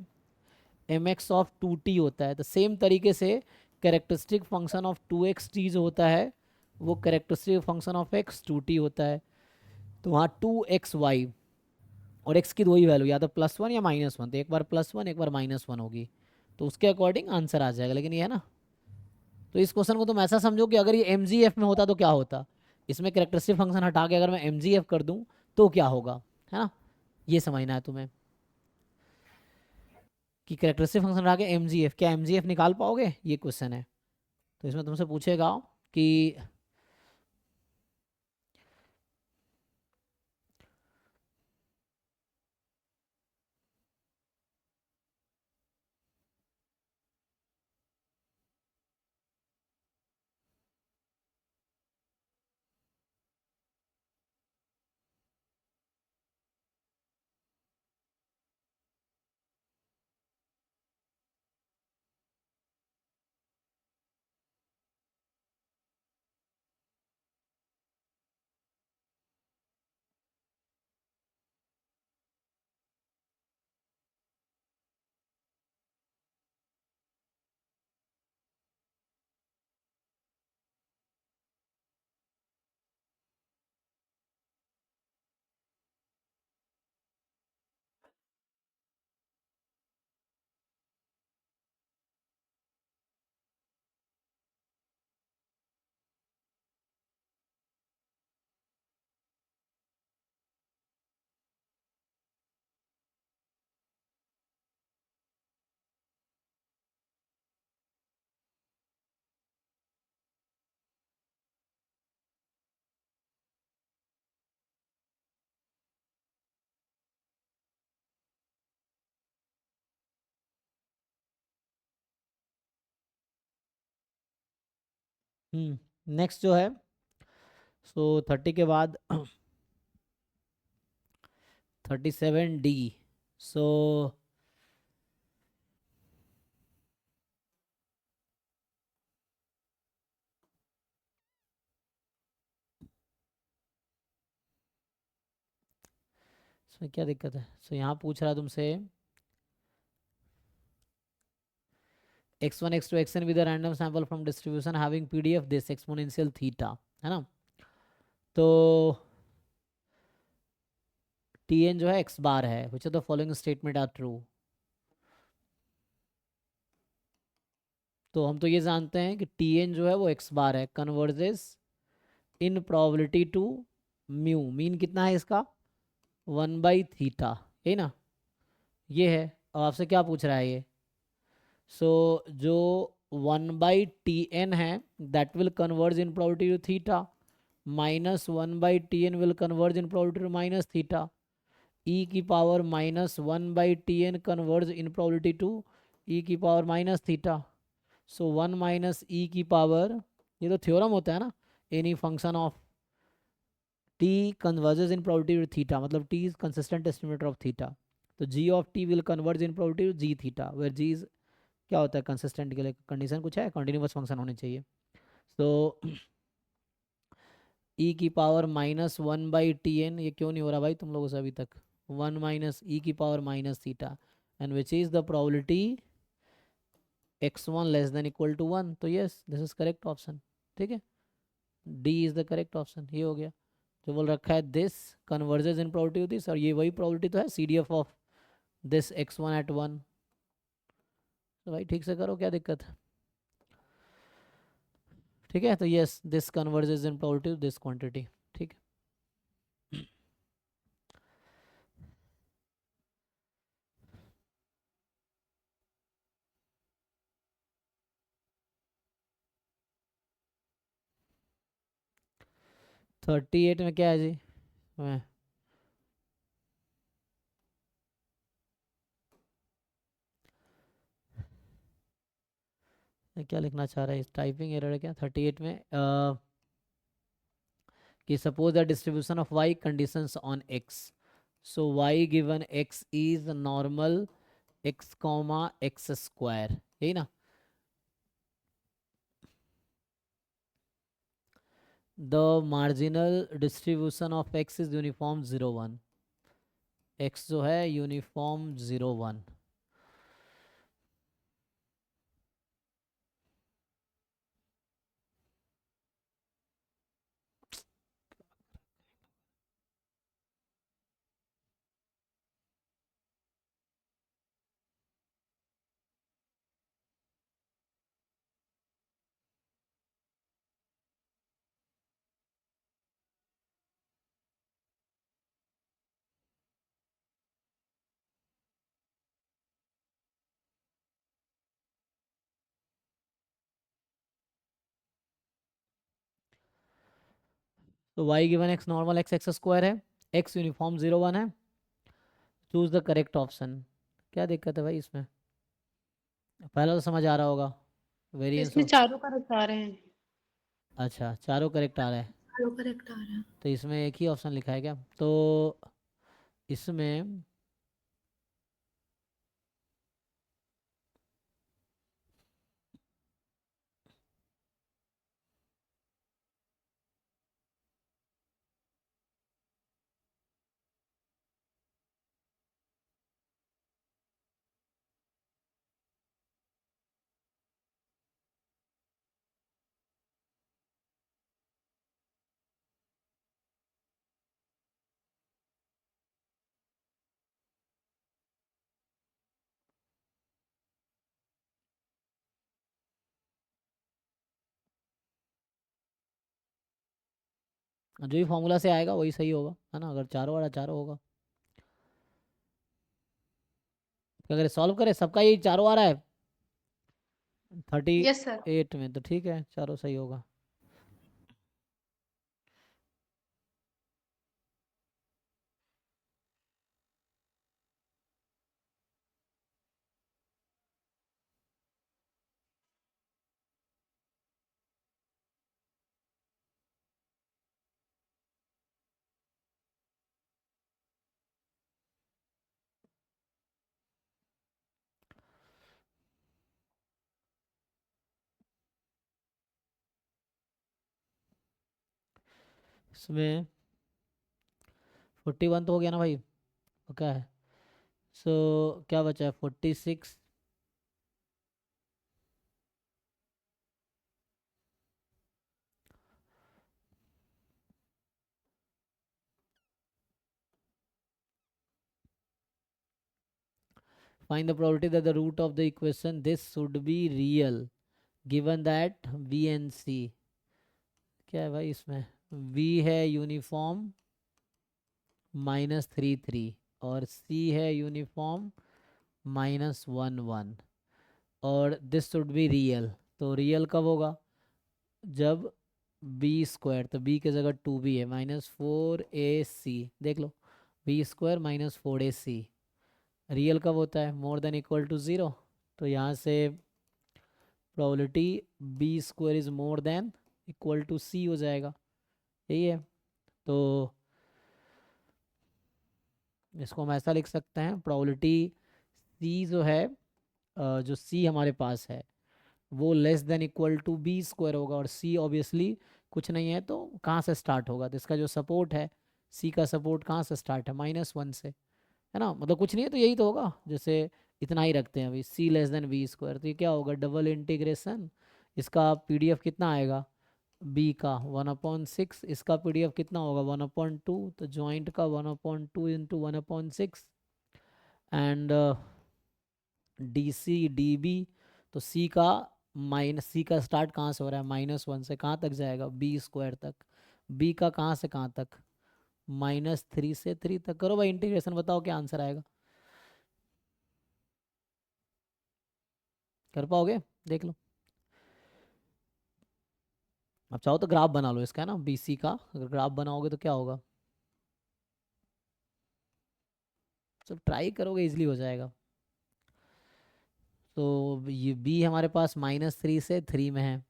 एम एक्स ऑफ 2t होता है, तो सेम तरीके से characteristic function of 2x T जो होता है वो characteristic function of x 2t होता है। तो वहाँ 2xy और x की दो ही वैल्यू, या तो +1 या -1, तो एक बार +1 एक बार -1 होगी, तो उसके अकॉर्डिंग आंसर आ जाएगा। लेकिन ये है ना, तो इस क्वेश्चन को तुम ऐसा समझो कि अगर ये एम में होता तो क्या होता, इसमें कैरेक्टरिस्टिक फंक्शन हटा के अगर मैं एम कर दूं तो क्या होगा, है ना, ये समझना है तुम्हें कि कैरेक्टरिस्टिक फंक्शन हटा के क्या एम निकाल पाओगे, ये क्वेश्चन है। तो इसमें तुमसे पूछेगा कि नेक्स्ट जो है, सो 30 के बाद 37D। सो इसमें क्या दिक्कत है, सो यहाँ पूछ रहा है तुमसे x1 x2 xn with a random sample from distribution having pdf this exponential theta, है ना। तो tn जो है x बार है, which of the following statement are true। तो हम तो ये जानते हैं कि tn जो है वो x बार है, converges in probability to mu, mean कितना है इसका 1/थीटा, है ना, ये है। अब आपसे क्या पूछ रहा है ये, सो जो 1/tn है that will converge in probability to theta, -1/tn will converge in probability to minus theta, e की power -1/tn converge in probability to e की power minus theta. So 1 minus e की पावर, ये तो theorem होता है ना, any function of t converges in probability with theta, मतलब t is consistent estimator of theta, तो g of t will converge in probability with g theta, where g is क्या होता है कंसिस्टेंट के लिए कंडीशन कुछ है, कंटिन्यूअस फंक्शन होने चाहिए। तो e की पावर -1/tn, ये क्यों नहीं हो रहा भाई तुम लोगों से अभी तक, 1 माइनस e की power minus theta, and which is the probability x1 less than equal to 1, तो yes this is correct option, ठीक है, D is the correct option, ये हो गया। जो बोल रखा है this converges in probability this, और ये वही प्रोबेबिलिटी तो है CDF of this x1 at 1, तो भाई ठीक से करो, क्या दिक्कत है, ठीक है। तो yes this converges in probability this quantity, ठीक है। थर्टी एट में क्या है जी, मैं क्या लिखना चाह रहा है, टाइपिंग एरर है क्या 38 में, कि suppose the distribution of y conditions on x, so y given x is normal x comma x square, यही ना। The marginal distribution of x is uniform 0 1, x जो है यूनिफॉर्म 0 1। तो y given x normal x x square है, x uniform 0 1 है। Choose the correct option. क्या दिक्कत है भाई इसमें? पहला तो समझ आ रहा होगा, वेरिएंस इसमें ऑफ। चारों करेक्ट आ रहे हैं। अच्छा, चारों करेक्ट आ रहा है, हेलो करेक्ट आ रहा है। तो इसमें एक ही ऑप्शन लिखा है क्या? तो इसमें जो भी फॉर्मूला से आएगा वही सही होगा, है ना। अगर चारों वाला चारों होगा, तो अगर सॉल्व करें सबका यही चारों आ रहा है यस सर। 38 में, तो ठीक है, चारों सही होगा। इसमें 41 तो हो गया ना भाई, तो क्या है? सो क्या बचा है? 46। Find the probability that the root of the equation this should be real given that v and c। क्या है भाई इसमें? v है यूनिफॉर्म -3 3 और c है यूनिफॉर्म -1 1, और दिस शुड बी रियल। तो रियल कब होगा? जब बी स्क्वायर, तो बी की जगह 2b है, -4ac, देख लो, बी स्क्वायर -4ac। रियल कब होता है? More than equal to 0। तो यहाँ से probability B square is more than equal to C हो जाएगा, यही है। तो इसको हम ऐसा लिख सकते हैं, प्रोबेबिलिटी सी जो है, जो सी हमारे पास है वो less than equal to B square होगा, और सी ऑब्वियसली कुछ नहीं है, तो कहाँ से स्टार्ट होगा? तो इसका जो सपोर्ट है, सी का सपोर्ट कहाँ से स्टार्ट है? -1 से, है ना। मतलब कुछ नहीं है तो यही तो होगा। जैसे इतना ही रखते हैं अभी, सी लेस देन बी स्क्वायर, तो ये क्या होगा? डबल इंटीग्रेशन, इसका पीडीएफ कितना आएगा? बी का 1/6, इसका पीडीएफ कितना होगा? 1/2, तो जॉइंट का 1/2 into 1/6, and D C D B. तो सी का सी का स्टार्ट कहाँ से हो रहा है? -1 से, कहाँ तक जाएगा? बी स्क्वायर तक। बी का कहाँ से कहाँ तक? -3 से 3 तक। करो भाई इंटीग्रेशन, बताओ क्या आंसर आएगा। कर पाओगे? देख लो, अब चाहो तो ग्राफ बना लो इसका, है ना, बीसी का। अगर ग्राफ बनाओगे तो क्या होगा? सब ट्राई करोगे इजीली हो जाएगा। तो ये बी हमारे पास -3 से 3 में है,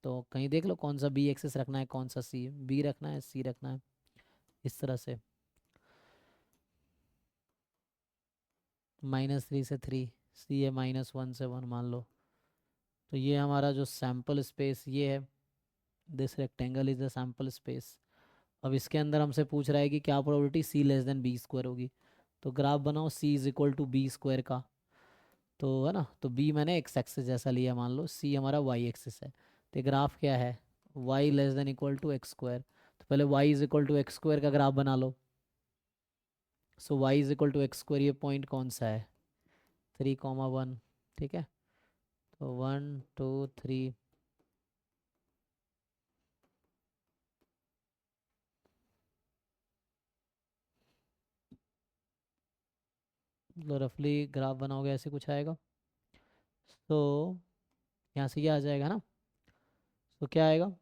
तो कहीं देख लो कौन सा बी एक्सेस रखना है, कौन सा सी। बी रखना है, सी रखना है, इस तरह से। -3 से 3, सी है -1 से 1 मान लो। तो ये हमारा जो सैम्पल स्पेस ये है, this rectangle is the sample space. अब इसके अंदर हमसे पूछ रहा है कि क्या probability C less than B square होगी। तो ग्राफ बनाओ C is equal to B square का, तो है ना, तो बी मैंने एक्स एक्सिस जैसा लिया मान लो, सी हमारा वाई एक्सिस है। तो ग्राफ क्या है, Y less than equal to X square. तो पहले Y is equal to X square का ग्राफ बना लो। So Y is equal to X square, ये पॉइंट कौन सा है, 3,1, ठीक है। तो 1 2 3, तो रफली ग्राफ बनाओगे ऐसे कुछ आएगा। तो यहाँ से ये आ जाएगा ना, तो क्या आएगा,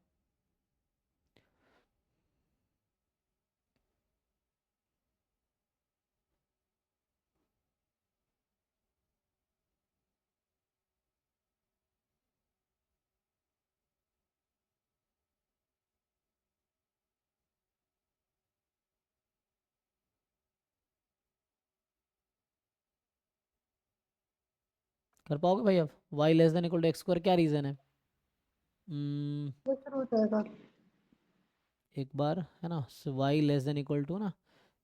कर पाओगे भाई अब, Y less than equal to X square क्या रीज़न है। वो शुरू हो जाएगा। एक बार है ना, Y less than equal to ना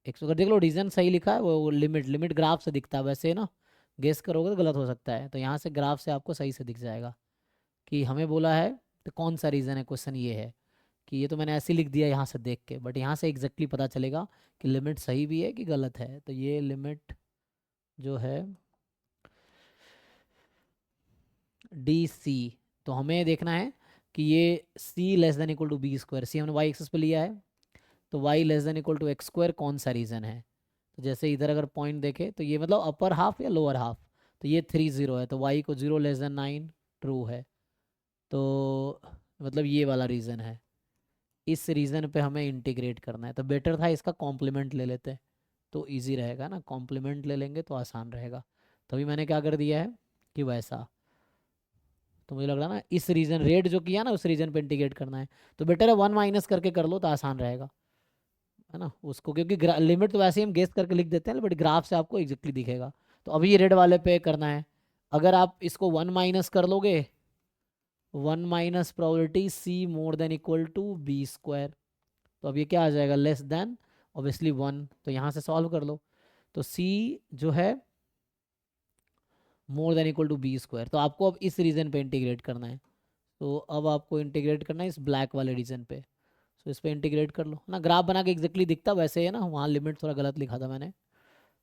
एक्स, अगर देख लो रीज़न सही लिखा है, वो लिमिट ग्राफ से दिखता है, वैसे ना गेस करोगे तो गलत हो सकता है। तो यहाँ से ग्राफ से आपको सही से दिख जाएगा कि हमें बोला है तो कौन सा रीज़न है। क्वेश्चन ये है कि ये तो मैंने ऐसे लिख दिया यहाँ से देख के, बट यहाँ से एग्जैक्टली पता चलेगा कि लिमिट सही भी है कि गलत है। तो ये लिमिट जो है डी सी, तो हमें देखना है कि ये C less than equal to B square, C हमने वाई एक्सिस पे लिया है, तो Y less than equal to X square कौन सा रीज़न है। तो जैसे इधर अगर पॉइंट देखे तो ये मतलब अपर हाफ या लोअर हाफ, तो ये 3 0 है, तो वाई को 0 लेस देन 9 ट्रू है। तो मतलब ये वाला रीज़न है, इस रीज़न पे हमें इंटीग्रेट करना है। तो बेटर था इसका कॉम्प्लीमेंट ले लेते, तो इजी रहेगा ना, कॉम्प्लीमेंट ले लेंगे तो आसान रहेगा। तभी मैंने क्या कर दिया है कि वैसा, तो मुझे लग रहा ना इस रीजन रेड जो किया ना उस रीजन पे इंटीग्रेट करना है, तो बेटर है 1 माइनस करके कर लो तो आसान रहेगा, है ना उसको, क्योंकि लिमिट तो वैसे ही हम गेस करके लिख देते हैं, बट ग्राफ से आपको एग्जैक्टली दिखेगा। तो अभी ये रेड वाले पे करना है, अगर आप इसको 1 माइनस कर लोगे, 1 minus probability C more than equal to B square, तो अब ये क्या आ जाएगा, लेस देन ऑब्वियसली 1, तो यहाँ से सॉल्व कर लो। तो सी जो है more than equal to B square, तो आपको अब इस रीजन पे इंटीग्रेट करना है। तो अब आपको इंटीग्रेट करना है इस ब्लैक वाले रीजन पे, सो इस पे इंटीग्रेट कर लो ना, ग्राफ बना के एग्जैक्टली दिखता वैसे है ना, वहाँ लिमिट थोड़ा गलत लिखा था मैंने।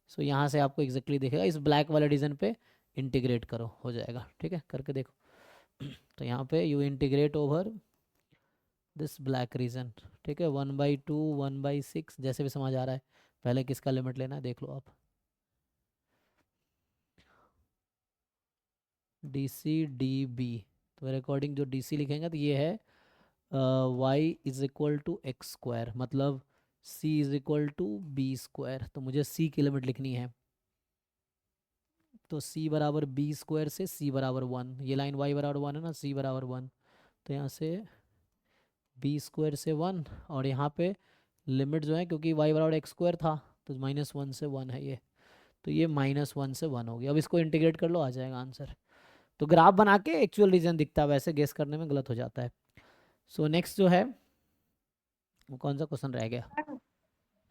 सो यहाँ से आपको एग्जैक्टली दिखेगा, इस ब्लैक वाले रीजन पे इंटीग्रेट करो, हो जाएगा, ठीक है करके देखो। तो यहाँ पे you integrate over this black reason, ठीक है, 1/2 1/6 जैसे भी समझ आ रहा है। पहले किसका लिमिट लेना है देख लो आप, डी सी डी बी, तो मेरे अकॉर्डिंग जो डी सी लिखेंगे तो ये है Y is equal to X square, मतलब C is equal to B square, तो मुझे सी की लिमिट लिखनी है। तो सी बराबर बी स्क्वायर से सी बराबर 1, ये लाइन वाई बराबर 1 है ना, सी बराबर 1, तो यहाँ से बी स्क्वायर से 1, और यहाँ पे लिमिट जो है क्योंकि वाई बराबर एक्स स्क्वायर था तो -1 से 1 है ये, तो ये -1 से 1 हो गया। अब इसको इंटीग्रेट कर लो, आ जाएगा आंसर। तो ग्राफ बना के एक्चुअल रीजन दिखता है, वैसे गेस करने में गलत हो जाता है। सो नेक्स्ट जो है वो कौन सा क्वेश्चन रह गया,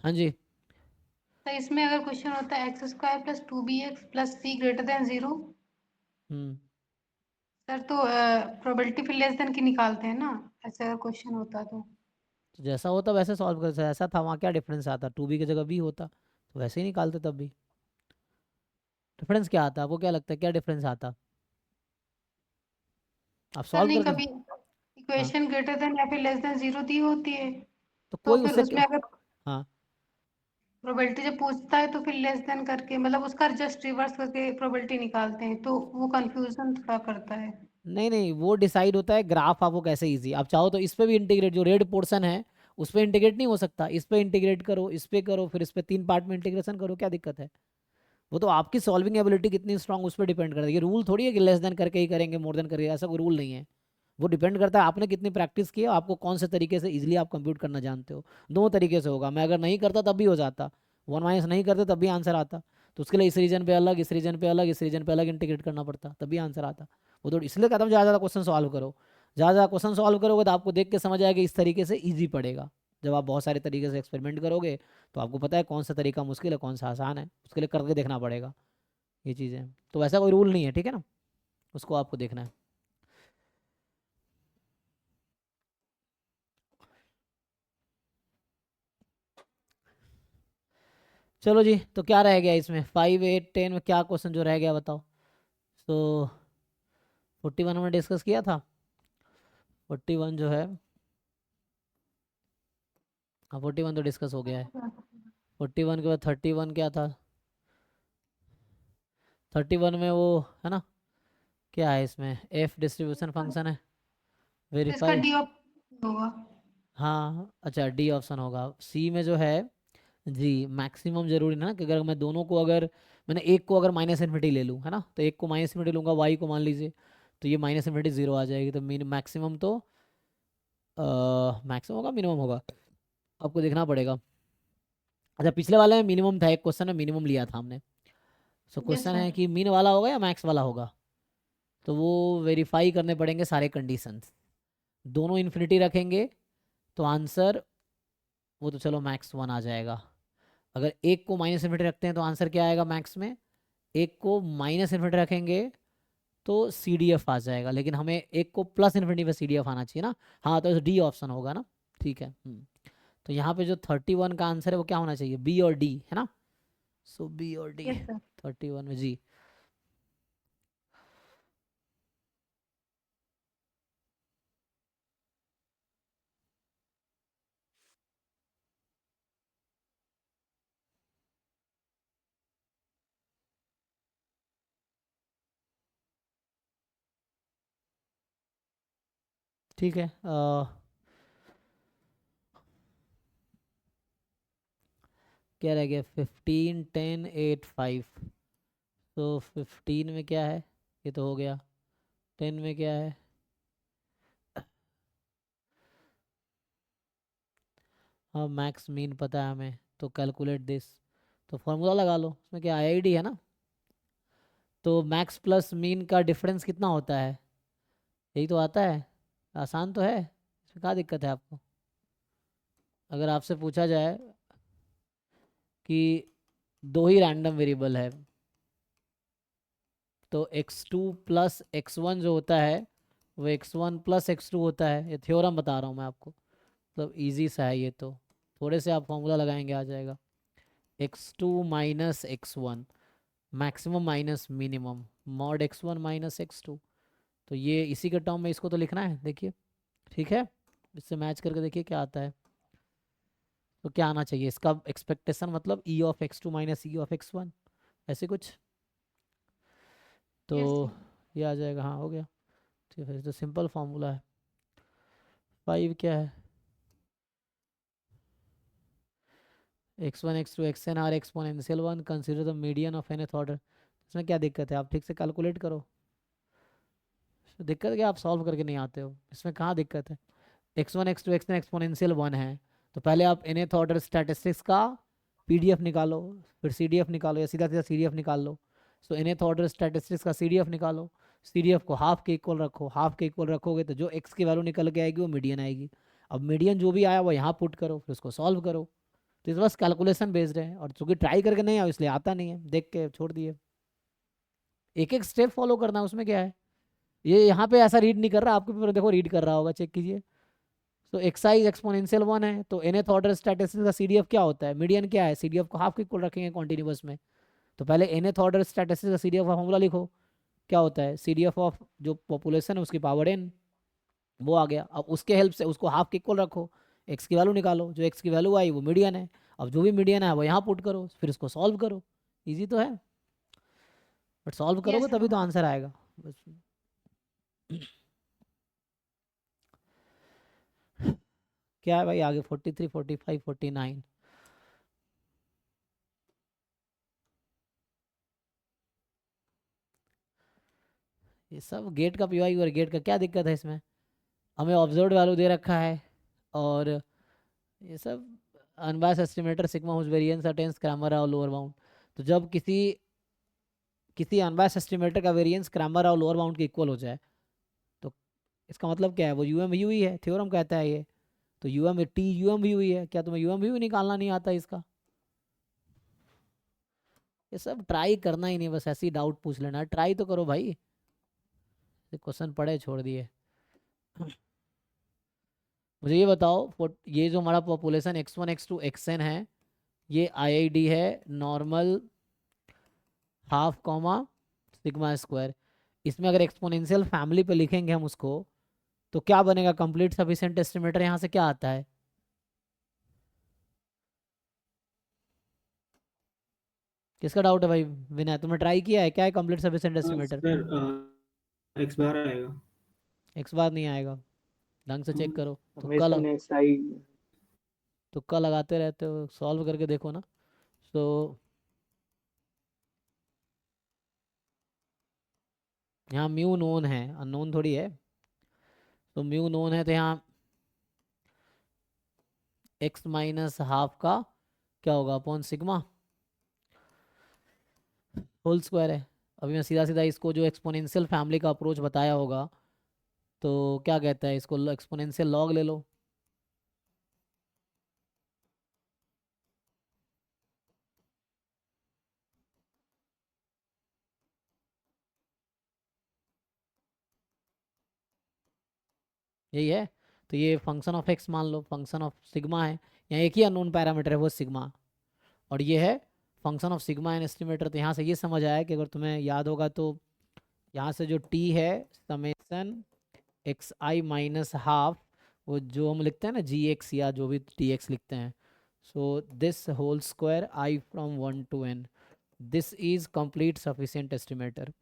हाँ जी। तो इसमें अगर क्वेश्चन होता है X square plus 2bx plus C greater than 0, sir तो प्रोबेबिलिटी फिर लेस देन की निकालते हैं ना, ऐसे अगर क्वेश्चन होता तो जैसा होता वैसे सॉल्व कर, ऐसा था वहाँ क्या डिफरेंस आता, 2b की जगह b होता तो वैसे ही निकालते, तब भी डिफरेंस क्या आता, आपको क्या लगता है क्या डिफरेंस आता, आप सर सॉल्व नहीं, करके। कभी हाँ, इक्वेशन ग्रेटर देन या फिर लेस देन 0 दी होती है, तो तो कोई फिर उससे उसमें अगर हाँ, प्रोबेबिलिटी जब पूछता है तो फिर लेस देन करके मतलब उसका जस्ट रिवर्स करके प्रोबेबिलिटी निकालते हैं, तो वो कंफ्यूजन थोड़ा करता है। नहीं नहीं वो डिसाइड होता है ग्राफ आपको कैसे इजी, आप चाहो तो इस पे भी इंटीग्रेट, जो रेड पोर्शन है उस पे इंटीग्रेट नहीं हो सकता, इस पे इंटीग्रेट करो, इस पे करो, फिर इस पे 3 पार्ट में इंटीग्रेशन करो, क्या दिक्कत है। वो तो आपकी सॉल्विंग एबिलिटी कितनी स्ट्रांग उस पर डिपेंड करता है, ये रूल थोड़ी है कि लेस देन करके ही करेंगे मोर देन करके, ऐसा कोई रूल नहीं है। वो डिपेंड करता है आपने कितनी प्रैक्टिस की है, आपको कौन से तरीके से इजीली आप कंप्यूट करना जानते हो। दो तरीके से होगा, मैं अगर नहीं करता तब भी हो जाता, 1 माइनस नहीं करते तब भी आंसर आता, तो उसके लिए इस रीजन पे अलग, इस रीजन पे अलग, इस रीजन पे अलग इंटीग्रेट करना पड़ता, तभी आंसर आता। वो तो इसलिए कहता हूँ ज़्यादा ज़्यादा क्वेश्चन सॉल्व करो, ज़्यादा ज़्यादा क्वेश्चन सॉल्व करोगे तो आपको देख के समझ आएगा, इस तरीके से ईजी पड़ेगा। जब आप बहुत सारे तरीके से एक्सपेरिमेंट करोगे तो आपको पता है कौन सा तरीका मुश्किल है कौन सा आसान है, उसके लिए करके देखना पड़ेगा ये चीज़ें। तो वैसा कोई रूल नहीं है, ठीक है ना, उसको आपको देखना है। चलो जी, तो क्या रह गया इसमें 5, 8, 10 में क्या क्वेश्चन जो रह गया बताओ। तो 41 में डिस्कस किया था, 41 जो है, हाँ 41 तो डिस्कस हो गया है। 41 के बाद 31 क्या था, 31 में वो है ना, क्या है इसमें, एफ डिस्ट्रीब्यूशन फंक्शन है, इसका वेरीफाई, डी ऑप्शन होगा। हाँ अच्छा डी ऑप्शन होगा। सी में जो है जी मैक्सिमम जरूरी ना, कि अगर मैं दोनों को, अगर मैंने एक को अगर माइनस इन्फिनिटी ले लूँ है ना, तो एक को माइनस इन्फिनिटी लूँगा वाई को मान लीजिए, तो ये माइनस इन्फिनिटी जीरो आ जाएगी, तो मैक्सिमम तो मैक्सिमम होगा मिनिमम होगा, आपको देखना पड़ेगा। अच्छा पिछले वाले में मिनिमम था, एक क्वेश्चन में मिनिमम लिया था हमने, सो यस क्वेश्चन है सर। कि मीन वाला होगा या मैक्स वाला होगा, तो वो वेरीफाई करने पड़ेंगे सारे कंडीशंस। दोनों इन्फिनिटी रखेंगे तो आंसर वो तो चलो मैक्स 1 आ जाएगा। अगर एक को माइनस इन्फिनिटी रखते हैं तो आंसर क्या आएगा मैक्स में, एक को माइनस इन्फिनिटी रखेंगे तो सी डी एफ आ जाएगा, लेकिन हमें एक को प्लस इन्फिनिटी पे सी डी एफ आना चाहिए ना, हाँ तो डी ऑप्शन होगा ना, ठीक है। तो यहाँ पे जो 31 का आंसर है वो क्या होना चाहिए, बी और डी है ना, सो बी और डी यस सर। 31 में जी। ठीक है, क्या रह गया 15, 10, 8, 5, तो 15 में क्या है, ये तो हो गया, 10 में क्या है, हाँ मैक्स मीन पता है हमें, तो कैलकुलेट दिस, तो फॉर्मूला लगा लो, उसमें क्या आई आई डी है ना, तो मैक्स प्लस मीन का डिफरेंस कितना होता है, यही तो आता है, आसान तो है, इसमें क्या दिक्कत है आपको। अगर आपसे पूछा जाए कि दो ही रैंडम वेरिएबल है, तो x2 प्लस x1 जो होता है वो x1 प्लस x2 होता है, ये थ्योरम बता रहा हूँ मैं आपको, मतलब इजी सा है ये, तो थोड़े से आप फॉर्मूला लगाएंगे आ जाएगा, x2 minus x1 maximum minus minimum mod x1 minus x2, तो ये इसी के टर्म में इसको तो लिखना है, देखिए ठीक है, इससे मैच करके देखिए क्या आता है। तो क्या आना चाहिए इसका एक्सपेक्टेशन, मतलब ई of x2 minus E of x1, ऐसे कुछ, तो यस सर। ये आ जाएगा, हाँ हो गया, ठीक है, तो सिंपल फार्मूला है। 5 क्या है, x1 x2 xn are exponential 1 consider the median of nth order, इसमें क्या दिक्कत है, आप ठीक से कैलकुलेट करो, दिक्कत क्या आप सॉल्व करके नहीं आते हो, इसमें कहाँ दिक्कत है, x1 x2 xn एक्सपोनेंशियल 1 है, तो पहले आप nth ऑर्डर स्टैटिस्टिक्स का पीडीएफ निकालो, फिर सीडीएफ निकालो, या सीधा सीधा सीडीएफ निकाल लो, सो nth ऑर्डर स्टैटिस्टिक्स का सीडीएफ निकालो, सीडीएफ को हाफ के इक्वल रखो, हाफ के इक्वल रखोगे तो जो x की वैल्यू निकल के आएगी वो मीडियन आएगी, अब मीडियन जो भी आया वो यहाँ पुट करो, फिर उसको सॉल्व करो, तो इस बस कैलकुलेशन बेस्ड है, और चूंकि ट्राई करके नहीं आया इसलिए आता नहीं है, देख के छोड़ दिए, एक एक स्टेप फॉलो करना है, उसमें क्या है, ये यहाँ पे ऐसा रीड नहीं कर रहा, आपके पेपर देखो रीड कर रहा होगा, चेक कीजिए। तो एक्साइज एक्सपोनेंशियल 1 है, तो nth ऑर्डर स्टैटिस्टिक्स का सीडीएफ क्या होता है, मीडियन क्या है, सीडीएफ को हाफ के इक्वल रखेंगे कॉन्टिन्यूअस में, तो पहले nth ऑर्डर स्टैटिस्टिक्स का सीडीएफ का फॉर्मूला लिखो, क्या होता है सीडीएफ ऑफ जो पॉपुलेशन है उसकी पावर n, वो आ गया, अब उसके हेल्प से उसको हाफ के इक्वल रखो, x की वैल्यू निकालो, जो x की वैल्यू आई वो मीडियन है, अब जो भी मीडियन है वो यहाँ पुट करो, फिर इसको सॉल्व करो, इजी तो है, बट सॉल्व यस करोगे तभी सर। तो आंसर आएगा बस। क्या है भाई आगे 43, 45, 49, ये सब गेट का पीवाई और गेट का क्या दिक्कत है इसमें, हमें ऑब्जर्व वैल्यू दे रखा है, और ये सब unbiased estimator sigma whose variance attains Cramer और लोअर बाउंड, तो जब किसी अनबायस्ड एस्टिमेटर का वेरिएंस क्रैमर और लोअर बाउंड के इक्वल हो जाए तो इसका मतलब क्या है, वो यूएम व्यू ही है, थ्योरम कहता है ये। तो यूएम टी यूएम व्यू ही है। क्या तुम्हें यूएम व्यू निकालना नहीं आता इसका? ये सब ट्राई करना ही नहीं, बस ऐसे ही डाउट पूछ लेना। ट्राई तो करो भाई, क्वेश्चन पढ़े छोड़ दिए। मुझे ये बताओ, ये जो हमारा पॉपुलेशन x1 x2 xn है, ये IID है normal half comma sigma square. इसमें अगर एक्सपोनेंशियल फैमिली पे लिखेंगे हम उसको तो क्या बनेगा? कंप्लीट सफिशिएंट एस्टिमेटर यहाँ से क्या आता है? किसका डाउट है भाई? विनय, तुमने ट्राई किया है क्या है complete sufficient estimator? Sir X bar आएगा। एक्स बार नहीं आएगा, ढंग से चेक करो। Summation X I. तुक्का लगाते रहते हो, सॉल्व करके देखो ना। तो यहाँ म्यू नोन है, अननोन थोड़ी है। तो म्यू नोन है तो यहाँ x माइनस हाफ का क्या होगा अपॉन सिग्मा होल स्क्वायर है। अभी मैं सीधा सीधा इसको जो एक्सपोनेंशियल फैमिली का अप्रोच बताया होगा तो क्या कहता है, इसको एक्सपोनेंशियल लॉग ले लो। यही है। तो ये फंक्शन ऑफ एक्स मान लो, फंक्शन ऑफ सिग्मा है। यहाँ एक ही अननोन पैरामीटर है वो सिग्मा, और ये है function of sigma an estimator. तो यहाँ से ये समझ आया कि अगर तुम्हें याद होगा तो यहाँ से जो टी है summation X I minus half, वो जो हम लिखते हैं ना जी एक्स या जो भी टी एक्स लिखते हैं, so this whole square I from 1 to n, this is complete sufficient estimator.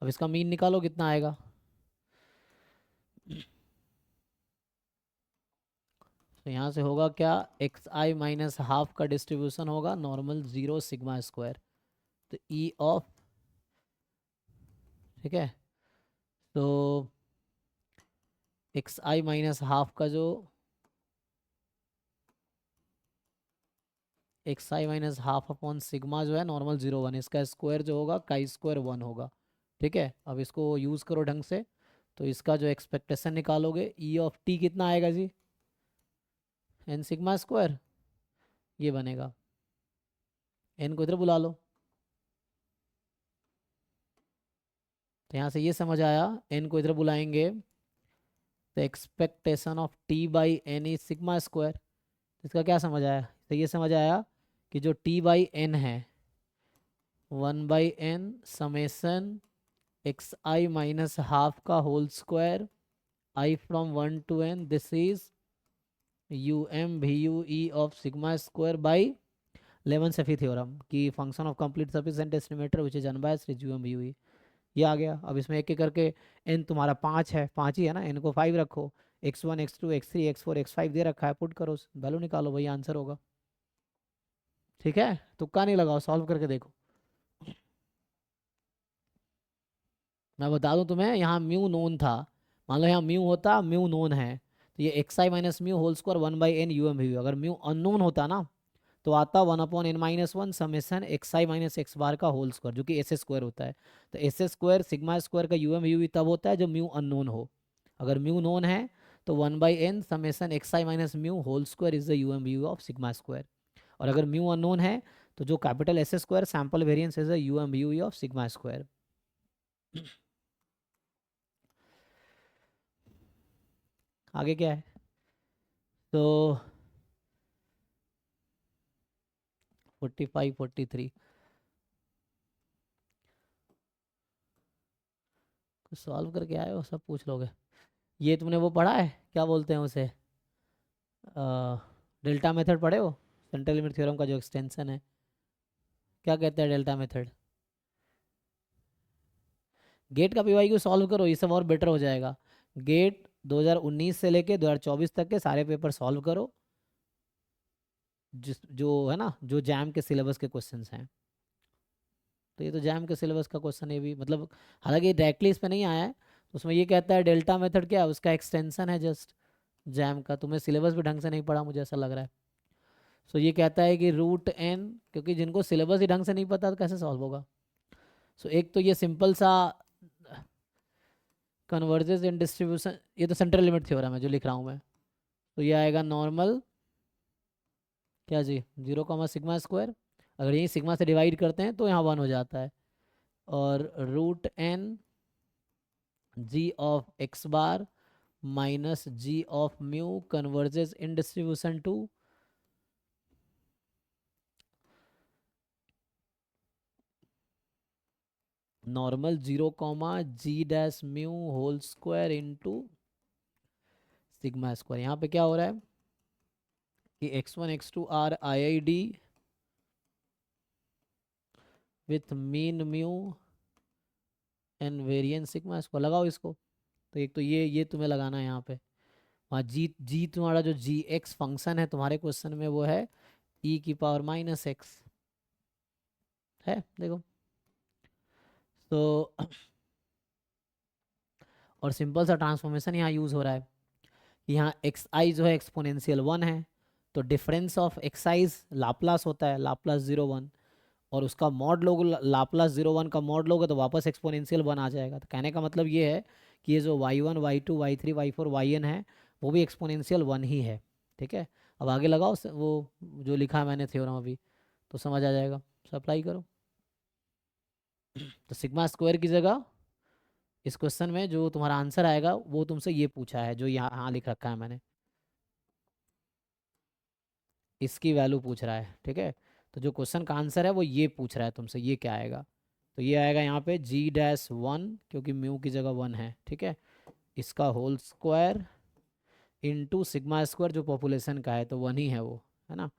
अब इसका मीन निकालो कितना आएगा। तो यहाँ से होगा क्या, एक्स आई माइनस हाफ का डिस्ट्रीब्यूशन होगा नॉर्मल 0 सिग्मा स्क्वायर, तो ई ऑफ, ठीक है। तो एक्स आई माइनस हाफ का जो x I minus half upon sigma जो है नॉर्मल 0 1, इसका स्क्वायर जो होगा काई स्क्वायर 1 होगा, ठीक है। अब इसको यूज़ करो ढंग से, तो इसका जो एक्सपेक्टेशन निकालोगे ई ऑफ टी कितना आएगा जी, एन सिग्मा स्क्वायर, ये बनेगा। एन को इधर बुला लो। तो यहाँ से ये समझ आया, एन को इधर बुलाएंगे तो expectation of T by N is sigma square. इसका क्या समझ आया? तो ये समझ आया कि जो टी बाई एन है 1/n summation X I minus half का whole square I from 1 to n, this is U M V U E of sigma square by Lehmann Scheffe theorem की function of complete sufficient estimator which is unbiased is U M V U E. ये आ गया। अब इसमें एक एक करके n तुम्हारा 5 है, 5 ही है ना, n को 5 रखो, x1 x2 x3 x4 x5 दे रखा है, पुट करो, वैल्यू निकालो, वही आंसर होगा। ठीक है, तुक्का नहीं लगाओ, सॉल्व करके देखो। मैं बता दूं तुम्हें, यहाँ म्यू नोन था, मान लो यहाँ म्यू होता, म्यू नोन है, तो ये X I minus mu whole square 1/n U M V U. अगर म्यू अननोन होता ना तो आता 1/n-1 summation X I minus X bar का होल स्क्वायर, जो कि एस स्क्वायर होता है। तो एस स्क्वायर सिग्मा स्क्वायर का यू एम वी यू तब होता है जब म्यू अननोन हो। अगर म्यू नोन है तो 1/n summation X I minus mu whole square is the U M V U of sigma square. और अगर म्यू अननोन है तो जो capital S square sample variance is the U M V U of sigma square. आगे क्या है? तो 45 43 कुछ सॉल्व करके आए हो, सब पूछ लोगे। ये तुमने वो पढ़ा है, क्या बोलते हैं उसे, डेल्टा मेथड पढ़े हो? सेंट्रल लिमिट थ्योरम का जो एक्सटेंशन है, क्या कहते हैं डेल्टा मेथड? गेट का पीवाईक्यू सॉल्व करो, ये सब और बेटर हो जाएगा। गेट 2019 से लेके 2024 तक के सारे पेपर सॉल्व करो, जिस जो है ना, जो जैम के सिलेबस के क्वेश्चंस हैं। तो ये तो जैम के सिलेबस का क्वेश्चन है भी, मतलब हालांकि डायरेक्टली इस पे नहीं आया है। तो उसमें ये कहता है डेल्टा मेथड क्या है, उसका एक्सटेंशन है जस्ट, जैम का तुम्हें सिलेबस भी ढंग से नहीं पढ़ा, मुझे ऐसा लग रहा है। सो ये कहता है कि रूट एन, क्योंकि जिनको सिलेबस ही ढंग से नहीं पता तो कैसे सॉल्व होगा। सो एक तो ये सिंपल सा कन्वर्जेस इन डिस्ट्रीब्यूशन, ये तो सेंट्रल लिमिट थ्योरम है जो लिख रहा हूँ मैं। तो ये आएगा नॉर्मल क्या जी, 0 सिग्मा स्क्वायर, अगर यही सिग्मा से डिवाइड करते हैं तो यहाँ 1 हो जाता है, और root N G of X bar minus G of mu converges in distribution to normal 0 G dash mu whole square into sigma square. यहाँ पे क्या हो रहा है कि x1 x2 are IID with mean mu and variance sigma square. लगाओ इसको, तो एक तो ये तुम्हें लगाना है यहाँ पे। वहाँ जी तुम्हारा जो जी एक्स फंक्शन है तुम्हारे क्वेश्चन में वो है e⁻⁻x है, देखो। तो और सिंपल सा ट्रांसफॉर्मेशन यहाँ यूज़ हो रहा है कि यहाँ xi जो है एक्सपोनेंशियल 1 है, तो डिफरेंस ऑफ xi लाप्लास होता है, लाप्लास 0 1, और उसका मॉड लोग लाप्लास 0 1 का मॉड लोगे तो वापस एक्सपोनेंशियल 1 आ जाएगा। तो कहने का मतलब ये है कि ये जो y1 y2 y3 y4 yn है वो भी एक्सपोनेंशियल 1 ही है, ठीक है। अब आगे लगाओ वो जो लिखा है मैंने थ्योरम अभी, तो समझ आ जाएगा। अप्लाई करो। तो सिग्मा स्क्वायर की जगह इस क्वेश्चन में जो तुम्हारा आंसर आएगा वो तुमसे ये पूछा है, जो यहाँ लिख रखा है मैंने, इसकी वैल्यू पूछ रहा है, ठीक है। तो जो क्वेश्चन का आंसर है वो ये पूछ रहा है तुमसे, ये क्या आएगा। तो ये आएगा यहाँ पे g-1, क्योंकि म्यू की जगह 1 है, ठीक है, इसका whole square into sigma square जो पॉपुलेशन का है, तो 1 ही है वो, है ना।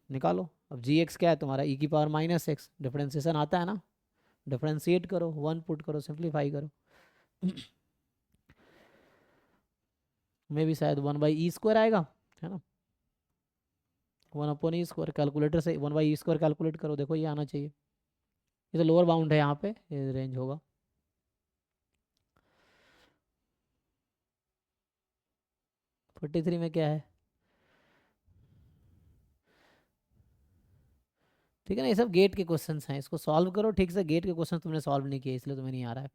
निकालो अब gx क्या है तुम्हारा e⁻⁻x, डिफरेंशिएशन आता है ना, डिफरेंशिएट करो, 1 पुट करो, सिंप्लीफाई करो। में भी शायद 1/e² आएगा, है ना, 1/e²। कैलकुलेटर से 1/e² कैलकुलेट करो, देखो ये आना चाहिए। ये तो लोअर बाउंड है, यहाँ पे ये रेंज होगा। फोर्टी 43 में क्या है, ठीक है ना। ये सब गेट के क्वेश्चंस हैं, इसको सॉल्व करो ठीक से। गेट के क्वेश्चन तुमने सॉल्व नहीं किए इसलिए तुम्हें नहीं आ रहा है।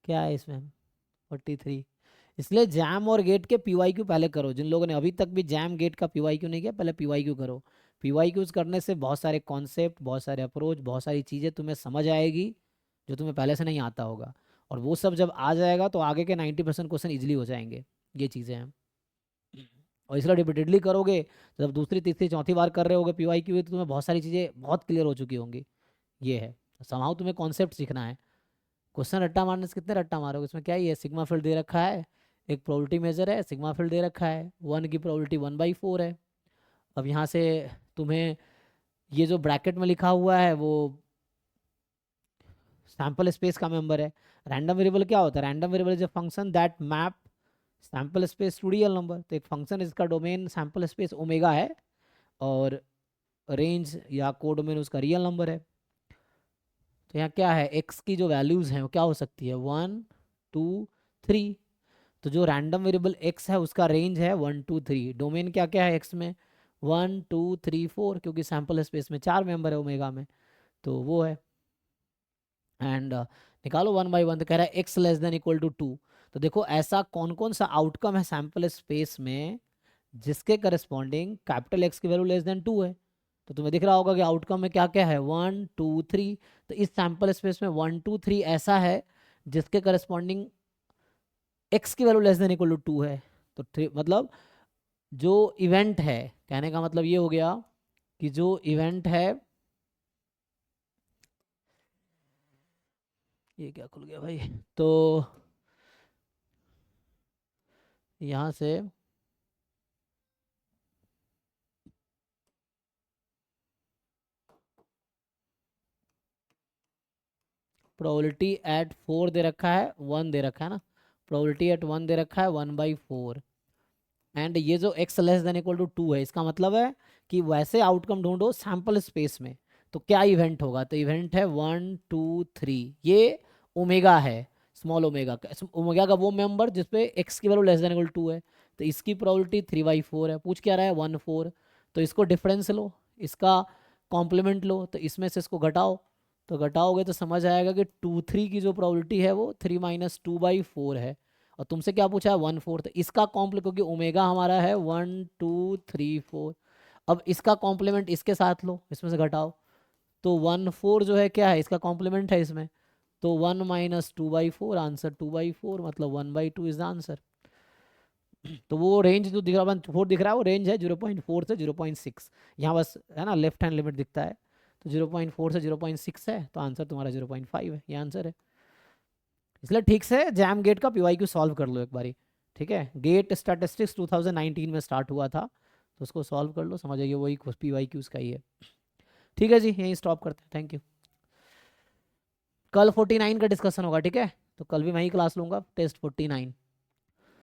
क्या है इसमें 43, इसलिए जैम और गेट के PYQ पहले करो। जिन लोगों ने अभी तक भी जैम गेट का PYQ नहीं किया, पहले PYQ करो। PYQs करने से बहुत सारे कॉन्सेप्ट, बहुत सारे अप्रोच, बहुत सारी चीज़ें तुम्हें समझ आएगी जो तुम्हें पहले से नहीं आता होगा, और वो सब जब आ जाएगा तो आगे के 90% क्वेश्चन ईजिली हो जाएंगे। ये चीज़ें हैं, और इसलिए रिपीटेडली करोगे, जब दूसरी तीसरी चौथी बार कर रहे होगे PYQ तो तुम्हें बहुत सारी चीज़ें बहुत क्लियर हो चुकी होंगी। ये है, समहाउ तुम्हें कॉन्सेप्ट सीखना है। क्वेश्चन रट्टा मारने से कितने रट्टा मारोगे, इसमें क्या ही है। सिग्मा फील्ड दे रखा है, एक प्रोबेबिलिटी मेजर है, सिग्मा फील्ड दे रखा है, 1 की प्रोबेबिलिटी 1/4 है। अब यहाँ से तुम्हें ये जो ब्रैकेट में लिखा हुआ है वो सैम्पल स्पेस का मेंबर है। रैंडम वेरिएबल क्या होता है, random variable is a function that map sample space to real number. तो एक फंक्शन, इसका डोमेन सैम्पल स्पेस ओमेगा है और रेंज या कोडोमेन उसका रियल नंबर है। तो यहाँ क्या है, x की जो वैल्यूज़ हैं वो क्या हो सकती है, 1 2 3। तो जो रैंडम वेरिएबल x है उसका रेंज है 1 2 3। डोमेन क्या क्या है x में, 1 2 3 4, क्योंकि सैम्पल स्पेस में 4 मेंबर है ओमेगा में, तो वो है। एंड निकालो 1/1, तो कह रहा है x < 2। तो देखो ऐसा कौन कौन सा आउटकम है सैम्पल स्पेस में जिसके करस्पॉन्डिंग कैपिटल X की वैल्यू <2 है। तो तुम्हें दिख रहा होगा कि आउटकम में क्या क्या है, 1 2 3। तो इस सैम्पल स्पेस में 1 2 3 ऐसा है जिसके करस्पॉन्डिंग x की वैल्यू < 2 है। तो मतलब जो इवेंट है, कहने का मतलब ये हो गया कि जो इवेंट है, ये क्या खुल गया भाई, तो यहाँ से प्रोबेबिलिटी एट 4 दे रखा है, 1 दे रखा है ना, प्रोबेबिलिटी एट 1 दे रखा है 1/4। एंड ये जो x < 2 है, इसका मतलब है कि वैसे आउटकम ढूंढो सैम्पल स्पेस में, तो क्या इवेंट होगा। तो इवेंट है 1 2 3, ये ओमेगा है, स्मॉल ओमेगा का। ओमेगा का वो मेंबर जिसपे एक्स की वैल्यू लेस देन इक्वल 2 है, तो इसकी प्रोबेबिलिटी 3/4 है। पूछ क्या रहा है 1/4, तो इसको डिफरेंस लो, इसका कॉम्प्लीमेंट लो, तो इसमें से इसको घटाओ, तो घटाओगे तो समझ आएगा कि 2/3 की जो प्रोबेबिलिटी है वो 3 - 2/4 है। और तुमसे क्या पूछा है 1/4, तो इसका कॉम्प्लीमेंट, क्योंकि ओमेगा हमारा है 1 2 3 4, अब इसका कॉम्प्लीमेंट इसके साथ लो, इसमें से घटाओ, तो 1/4 जो है क्या है, इसका कॉम्प्लीमेंट है इसमें, तो 1 - 2/4, आंसर 2/4, मतलब 1/2 इज द आंसर। तो वो रेंज जो दिख रहा है 4 दिख रहा है, वो रेंज है 0.4 से 0.6, यहाँ बस है ना लेफ्ट हैंड लिमिट दिखता है, तो 0.4 से 0.6 है, तो आंसर तुम्हारा 0.5 है, ये आंसर है। इसलिए ठीक से जैम गेट का PYQ सॉल्व कर लो एक बारी, ठीक है। गेट स्टैटिस्टिक्स 2019 में स्टार्ट हुआ था, तो उसको सॉल्व कर लो, समझ आइए वही PYQs का ही है। ठीक है जी, यहीं स्टॉप करते हैं, थैंक यू। कल 49 का डिस्कशन होगा, ठीक है, तो कल भी मैं ही क्लास लूँगा, टेस्ट 49।